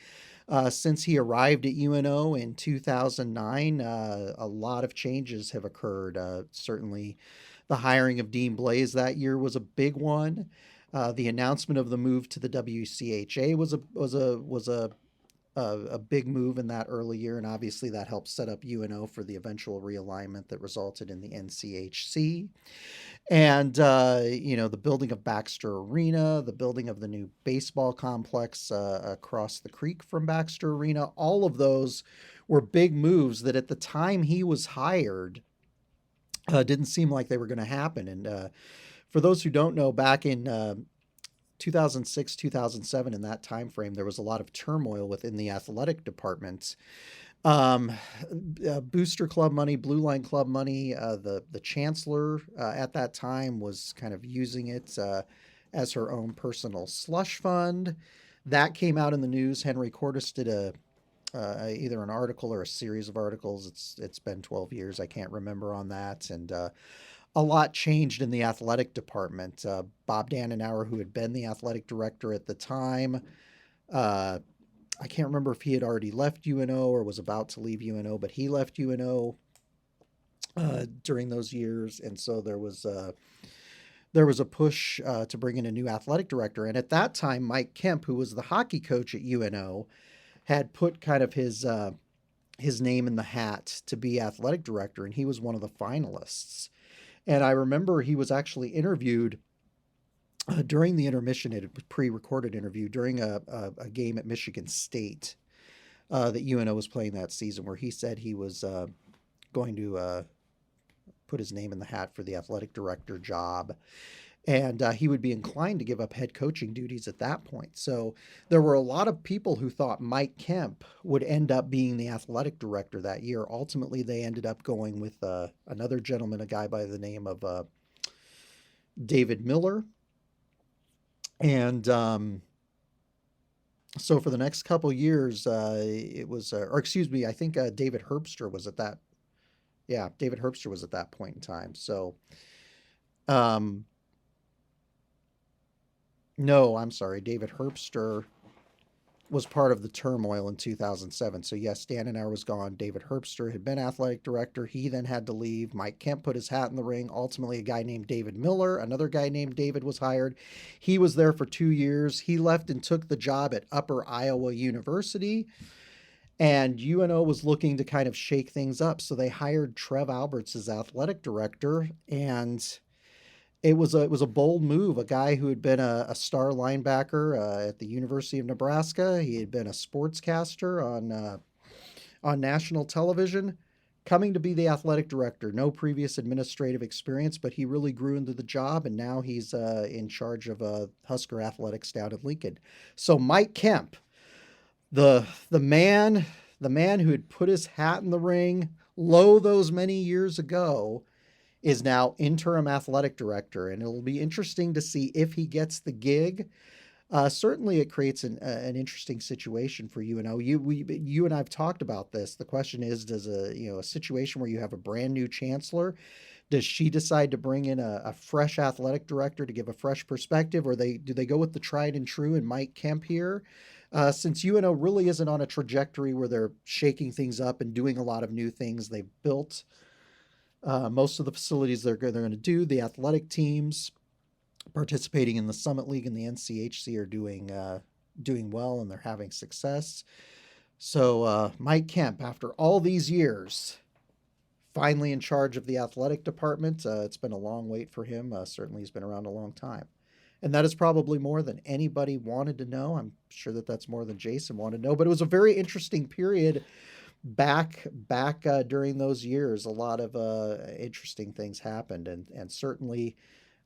Speaker 2: since he arrived at UNO in 2009, a lot of changes have occurred. Certainly, the hiring of Dean Blaze that year was a big one. The announcement of the move to the WCHA was a big move in that early year, and obviously that helped set up UNO for the eventual realignment that resulted in the NCHC. And the building of Baxter Arena, the building of the new baseball complex across the creek from Baxter Arena, all of those were big moves that at the time he was hired didn't seem like they were going to happen. And for those who don't know, back in 2006, 2007, in that time frame, there was a lot of turmoil within the athletic department. Um, Booster Club money, Blue Line Club money. The chancellor at that time was kind of using it as her own personal slush fund. That came out in the news. Henry Cordes did either an article or a series of articles. It's been 12 years. I can't remember on that. And a lot changed in the athletic department. Bob Dannenauer, who had been the athletic director at the time, uh, I can't remember if he had already left UNO or was about to leave UNO, but he left UNO during those years, and so there was a push to bring in a new athletic director. And at that time, Mike Kemp, who was the hockey coach at UNO, had put kind of his name in the hat to be athletic director, and he was one of the finalists. And I remember he was actually interviewed during the intermission, a pre-recorded interview during a game at Michigan State that UNO was playing that season, where he said he was going to put his name in the hat for the athletic director job. And he would be inclined to give up head coaching duties at that point. So there were a lot of people who thought Mike Kemp would end up being the athletic director that year. Ultimately, they ended up going with another gentleman, a guy by the name of David Miller. And so for the next couple years, it was, or excuse me, I think David Herbster was at that. Yeah, David Herbster was at that point in time. So, um, no, I'm sorry, David Herbster was part of the turmoil in 2007. So yes, Dannenauer was gone. David Herbster had been athletic director. He then had to leave. Mike Kemp put his hat in the ring. Ultimately, a guy named David Miller, another guy named David, was hired. He was there for 2 years. He left and took the job at Upper Iowa University. And UNO was looking to kind of shake things up. So they hired Trev Alberts as athletic director. And it was a bold move. A guy who had been a star linebacker at the University of Nebraska. He had been a sportscaster on national television, coming to be the athletic director. No previous administrative experience, but he really grew into the job, and now he's in charge of Husker athletics down in Lincoln. So Mike Kemp, the man who had put his hat in the ring low those many years ago, is now interim athletic director, and it'll be interesting to see if he gets the gig. Certainly, it creates an interesting situation for UNO. You and I've talked about this. The question is, does a situation where you have a brand new chancellor, does she decide to bring in a fresh athletic director to give a fresh perspective, or do they go with the tried and true and Mike Kemp here? Since UNO really isn't on a trajectory where they're shaking things up and doing a lot of new things, they've built most of the facilities they're going to do. The athletic teams participating in the Summit League and the NCHC are doing well, and they're having success. So Mike Kemp, after all these years, finally in charge of the athletic department. It's been a long wait for him. Certainly, he's been around a long time. And that is probably more than anybody wanted to know. I'm sure that that's more than Jason wanted to know. But it was a very interesting period back during those years. A lot of interesting things happened, and certainly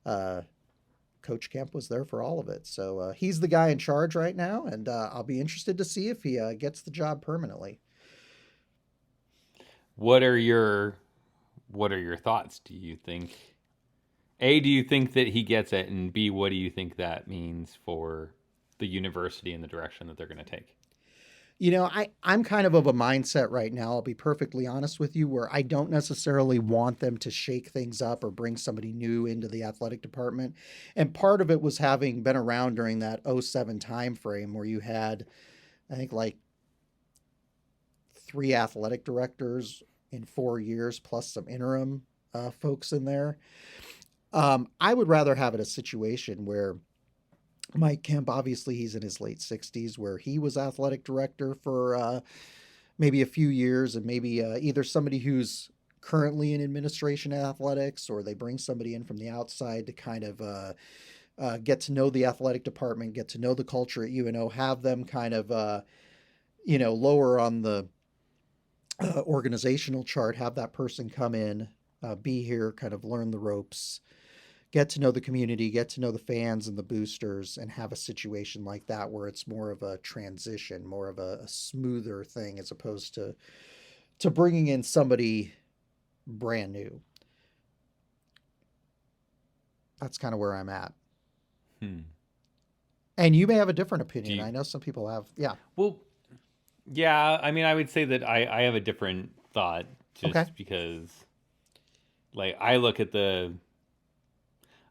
Speaker 2: uh, Coach Kemp was there for all of it. So he's the guy in charge right now, and I'll be interested to see if he gets the job permanently.
Speaker 1: What are your thoughts? Do you think A, do you think that he gets it, and B, what do you think that means for the university and the direction that they're going to take?
Speaker 2: I'm kind of a mindset right now, I'll be perfectly honest with you, where I don't necessarily want them to shake things up or bring somebody new into the athletic department. And part of it was having been around during that '07 time frame where you had, I think, like 3 athletic directors in 4 years, plus some interim folks in there. I would rather have it a situation where Mike Kemp, obviously, he's in his late 60s, where he was athletic director for maybe a few years, and maybe either somebody who's currently in administration athletics, or they bring somebody in from the outside to kind of get to know the athletic department, get to know the culture at UNO, have them kind of, lower on the organizational chart, have that person come in, be here, kind of learn the ropes, get to know the community, get to know the fans and the boosters, and have a situation like that where it's more of a transition, more of a smoother thing, as opposed to bringing in somebody brand new. That's kind of where I'm at. And you may have a different opinion. I know some people have. Yeah.
Speaker 1: Well, yeah. I mean, I would say that I have a different thought, just because, like, I look at the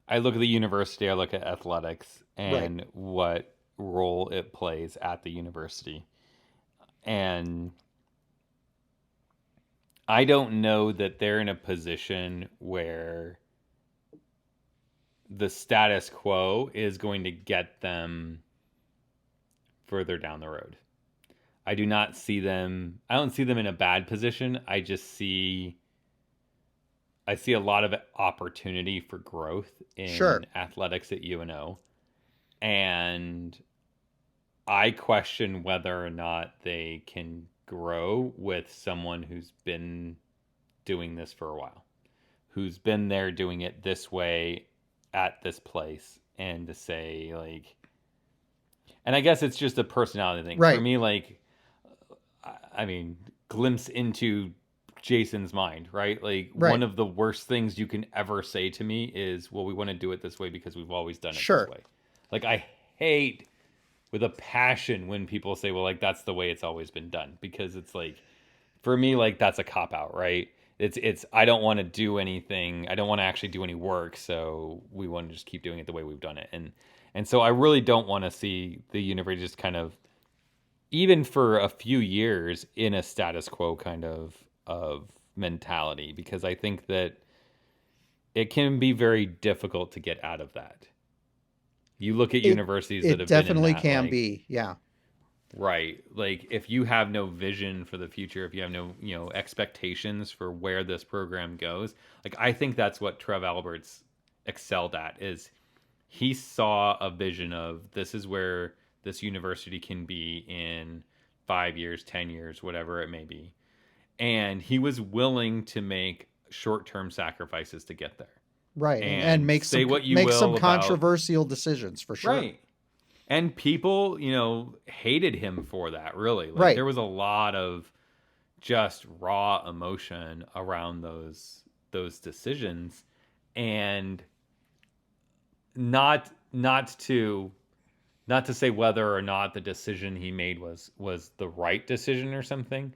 Speaker 1: university, I look at athletics and what role it plays at the university. And I don't know that they're in a position where the status quo is going to get them further down the road. I don't see them in a bad position. I see a lot of opportunity for growth in athletics at UNO. And I question whether or not they can grow with someone who's been doing this for a while, who's been there doing it this way at this place, and to say, like, and I guess it's just a personality thing. For me, like, I mean, glimpse into Jason's mind, right? Like, one of the worst things you can ever say to me is, well, we want to do it this way because we've always done it this way. Like, I hate with a passion when people say, well, like, that's the way it's always been done, because it's like, for me, like, that's a cop out, right? It's I don't want to do anything. I don't want to actually do any work, so we want to just keep doing it the way we've done it. And so I really don't want to see the university just kind of, even for a few years, in a status quo kind of mentality, because I think that it can be very difficult to get out of that. You look at universities that have been in that. It
Speaker 2: definitely can be, yeah.
Speaker 1: Right. Like, if you have no vision for the future, if you have no, expectations for where this program goes, like, I think that's what Trev Alberts excelled at, is he saw a vision of, this is where this university can be in 5 years, 10 years, whatever it may be. And he was willing to make short-term sacrifices to get there.
Speaker 2: Right. And make some controversial decisions, for sure.
Speaker 1: Right. And people, hated him for that, really. Like, there was a lot of just raw emotion around those decisions. And not to say whether or not the decision he made was the right decision or something,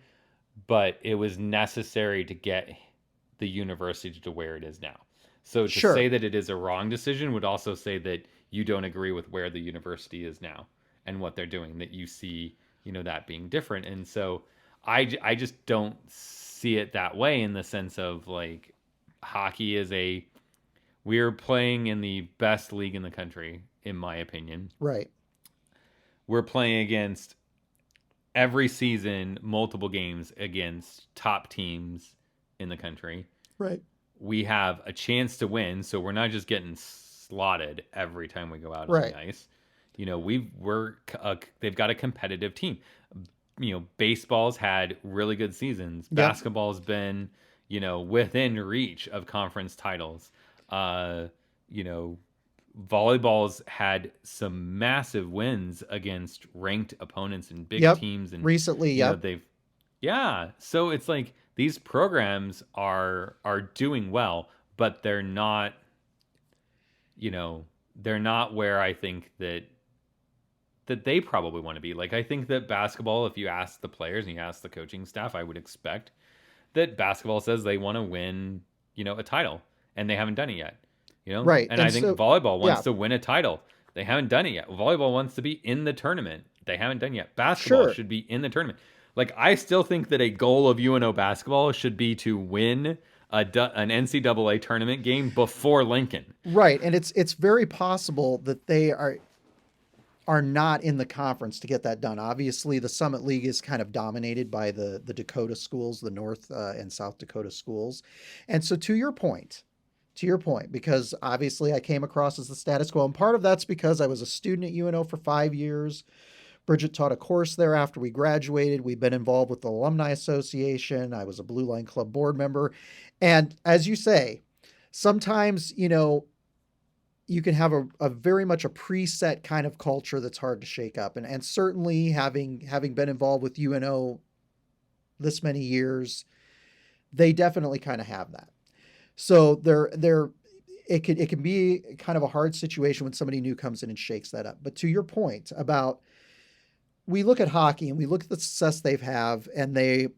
Speaker 1: but it was necessary to get the university to where it is now. So to say that it is a wrong decision would also say that you don't agree with where the university is now and what they're doing, that you see, that being different. And so I just don't see it that way, in the sense of, like, hockey is we're playing in the best league in the country, in my opinion.
Speaker 2: Right.
Speaker 1: We're playing against, every season, multiple games against top teams in the country.
Speaker 2: Right.
Speaker 1: We have a chance to win, so we're not just getting slotted every time we go out on the ice. They've got a competitive team. Baseball's had really good seasons. Yep. Basketball's been, within reach of conference titles. volleyball's had some massive wins against ranked opponents and big
Speaker 2: Yep.
Speaker 1: teams, and
Speaker 2: Recently, yep.
Speaker 1: they've yeah. So it's like these programs are doing well, but they're not, you know, they're not where I think that they probably want to be. Like I think that basketball, if you ask the players and you ask the coaching staff, I would expect that basketball says they want to win, a title, and they haven't done it yet.
Speaker 2: Right.
Speaker 1: And
Speaker 2: And
Speaker 1: I think
Speaker 2: so,
Speaker 1: volleyball
Speaker 2: yeah,
Speaker 1: wants to win a title. They haven't done it yet. Volleyball wants to be in the tournament. They haven't done it yet. Basketball
Speaker 2: sure.
Speaker 1: should be in the tournament. Like I still think that a goal of UNO basketball should be to win an NCAA tournament game before Lincoln.
Speaker 2: Right. And it's very possible that they are not in the conference to get that done. Obviously, the Summit League is kind of dominated by the Dakota schools, the North and South Dakota schools. And so to your point, because obviously I came across as the status quo, and part of that's because I was a student at UNO for 5 years. Bridget taught a course there after we graduated. We've been involved with the Alumni Association. I was a Blue Line Club board member. And as you say, sometimes, you can have a very much a preset kind of culture that's hard to shake up. And certainly having been involved with UNO this many years, they definitely kind of have that. So it can be kind of a hard situation when somebody new comes in and shakes that up. But to your point about, we look at hockey and we look at the success they've have, and they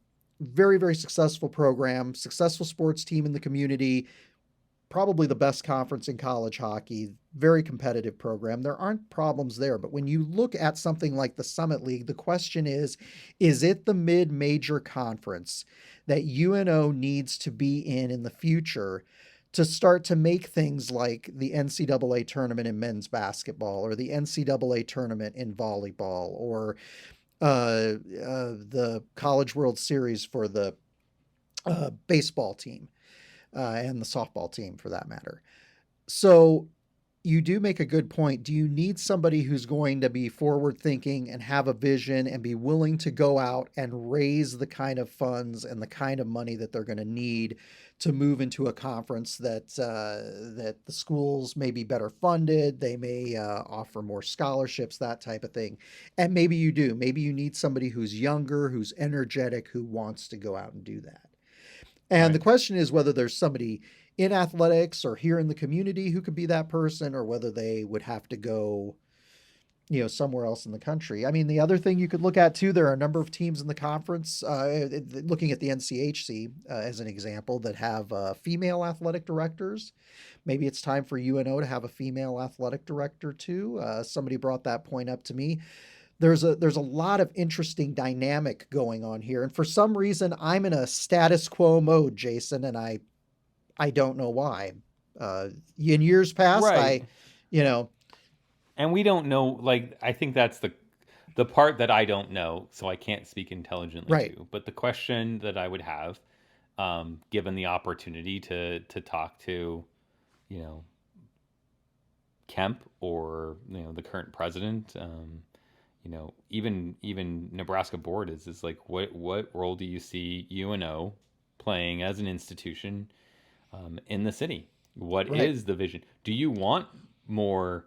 Speaker 2: very, very successful program, successful sports team in the community, probably the best conference in college hockey, very competitive program. There aren't problems there. But when you look at something like the Summit League, the question is it the mid-major conference that UNO needs to be in the future to start to make things like the NCAA tournament in men's basketball, or the NCAA tournament in volleyball, or the College World Series for the baseball team, and the softball team for that matter. So you do make a good point. Do you need somebody who's going to be forward thinking and have a vision and be willing to go out and raise the kind of funds and the kind of money that they're going to need to move into a conference that the schools may be better funded, they may offer more scholarships, that type of thing. And maybe you do. Maybe you need somebody who's younger, who's energetic, who wants to go out and do that. And the
Speaker 1: Right.
Speaker 2: question is whether there's somebody in athletics or here in the community who could be that person, or whether they would have to go, somewhere else in the country. I mean, the other thing you could look at too, there are a number of teams in the conference, looking at the NCHC as an example, that have female athletic directors. Maybe it's time for UNO to have a female athletic director too. Somebody brought that point up to me. There's a lot of interesting dynamic going on here, and for some reason I'm in a status quo mode, Jason, and I don't know why. In years past,
Speaker 1: Right.
Speaker 2: you know,
Speaker 1: And we don't know, like I think that's the part that I don't know, so I can't speak intelligently
Speaker 2: right,
Speaker 1: to. But the question that I would have, given the opportunity to talk to, you know, Kemp, or the current president, even Nebraska board, is like, what role do you see UNO playing as an institution, in the city? What
Speaker 2: right.
Speaker 1: is the vision? Do you want more,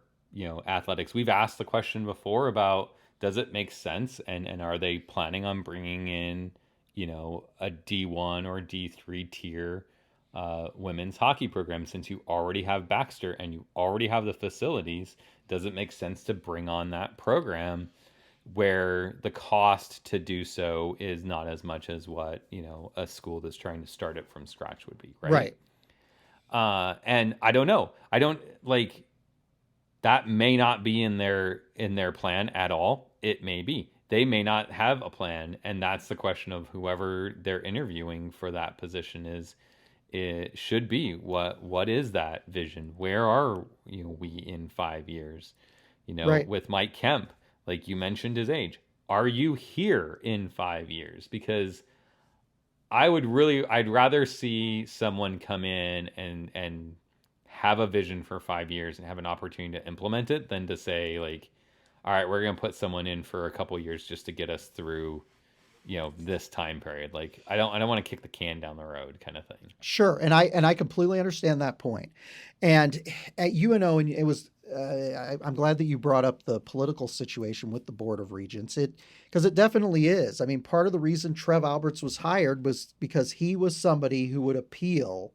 Speaker 1: athletics? We've asked the question before about, does it make sense, and are they planning on bringing in, a D1 or D3 tier women's hockey program, since you already have Baxter and you already have the facilities? Does it make sense to bring on that program where the cost to do so is not as much as what a school that's trying to start it from scratch would be, right?
Speaker 2: Right.
Speaker 1: And I don't know. I don't like that may not be in their plan at all. It may be. They may not have a plan, and that's the question of whoever they're interviewing for that position is. It should be, what is that vision? Where are we in 5 years?
Speaker 2: Right.
Speaker 1: With Mike Kemp, like you mentioned his age. Are you here in 5 years? Because I'd rather see someone come in and have a vision for 5 years and have an opportunity to implement it, than to say, like, all right, we're gonna put someone in for a couple years just to get us through, this time period. Like I don't want to kick the can down the road kind of thing.
Speaker 2: Sure, and I completely understand that point. And at UNO, and it was I'm glad that you brought up the political situation with the Board of Regents. Because it definitely is. I mean, part of the reason Trev Alberts was hired was because he was somebody who would appeal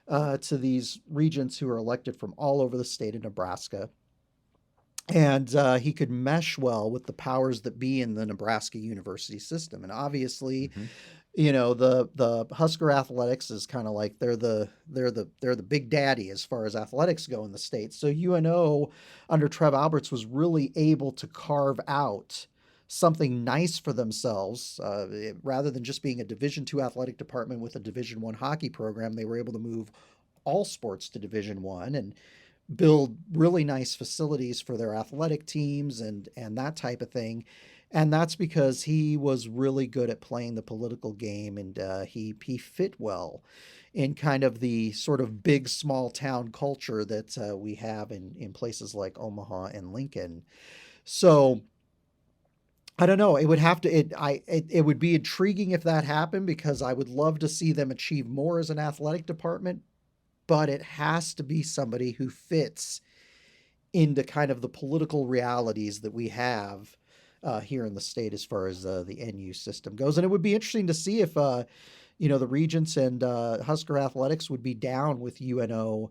Speaker 2: to these regents who are elected from all over the state of Nebraska. And he could mesh well with the powers that be in the Nebraska university system. And obviously,
Speaker 1: Mm-hmm.
Speaker 2: the Husker athletics is kind of like they're the big daddy as far as athletics go in the state. So UNO under Trev Alberts was really able to carve out something nice for themselves rather than just being a Division II athletic department with a Division I hockey program. They were able to move all sports to Division I and build really nice facilities for their athletic teams and that type of thing. And that's because he was really good at playing the political game, and he fit well in kind of the sort of big small town culture that we have in places like Omaha and Lincoln. So I don't know. It would have to. It would be intriguing if that happened, because I would love to see them achieve more as an athletic department. But it has to be somebody who fits into kind of the political realities that we have here in the state as far as the NU system goes. And it would be interesting to see if, the Regents and Husker Athletics would be down with UNO,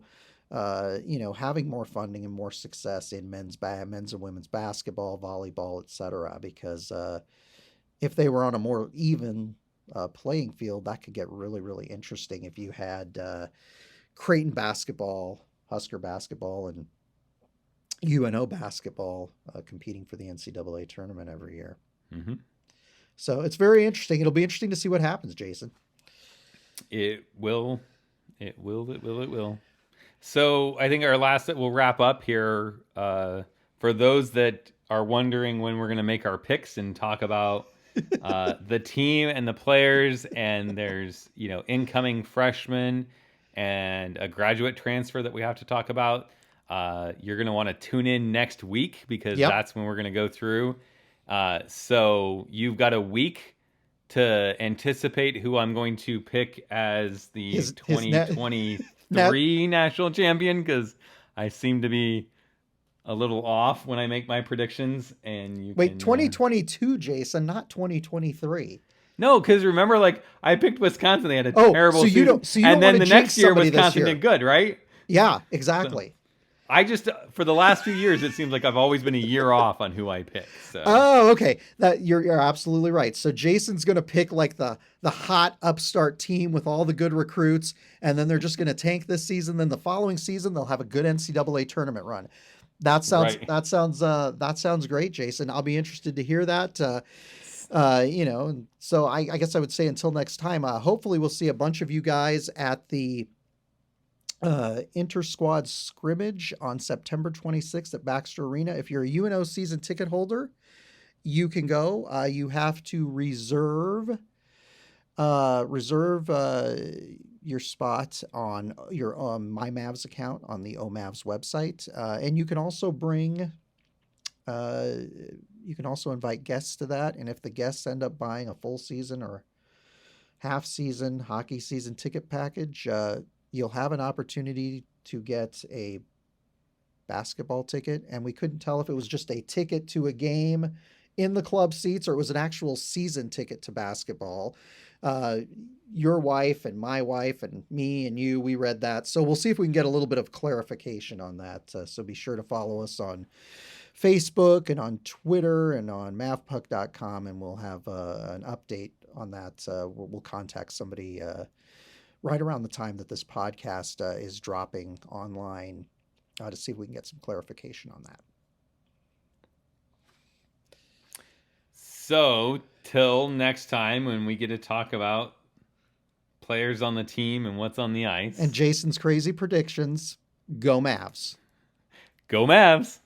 Speaker 2: having more funding and more success in men's and women's basketball, volleyball, etc. Because if they were on a more even playing field, that could get really, really interesting if you had Creighton basketball, Husker basketball, and UNO basketball competing for the NCAA tournament every year.
Speaker 1: Mm-hmm.
Speaker 2: So it's very interesting. It'll be interesting to see what happens, Jason.
Speaker 1: It will. So I think our last that we'll wrap up here. For those that are wondering when we're going to make our picks and talk about the team and the players, and there's incoming freshmen and a graduate transfer that we have to talk about. You're going to want to tune in next week, because that's when we're going to go through. So you've got a week to anticipate who I'm going to pick as the 2023 national champion, because I seem to be a little off when I make my predictions. And
Speaker 2: wait, 2022, Jason, not 2023.
Speaker 1: No, because remember, I picked Wisconsin. They had a terrible season. And then the next year, Wisconsin did good, right?
Speaker 2: Yeah, exactly.
Speaker 1: So I just, for the last few years, it seems like I've always been a year off on who I pick. So.
Speaker 2: Oh, okay. You're absolutely right. So Jason's going to pick the hot upstart team with all the good recruits, and then they're just going to tank this season. Then the following season, they'll have a good NCAA tournament run. That sounds right. that sounds great, Jason. I'll be interested to hear that. So I guess I would say until next time, hopefully we'll see a bunch of you guys at the inter-squad scrimmage on September 26th at Baxter Arena. If you're a UNO season ticket holder, you can go. You have to reserve your spot on your My Mavs account on the OMavs website, and you can also bring. You can also invite guests to that, and if the guests end up buying a full season or half season hockey season ticket package, you'll have an opportunity to get a basketball ticket. And we couldn't tell if it was just a ticket to a game in the club seats or it was an actual season ticket to basketball. Your wife and my wife and me and you, we read that. So we'll see if we can get a little bit of clarification on that. So be sure to follow us on Facebook and on Twitter and on Mavpuck.com, and we'll have an update on that. We'll contact somebody right around the time that this podcast is dropping online to see if we can get some clarification on that.
Speaker 1: So till next time, when we get to talk about players on the team and what's on the ice.
Speaker 2: And Jason's crazy predictions, go Mavs.
Speaker 1: Go Mavs.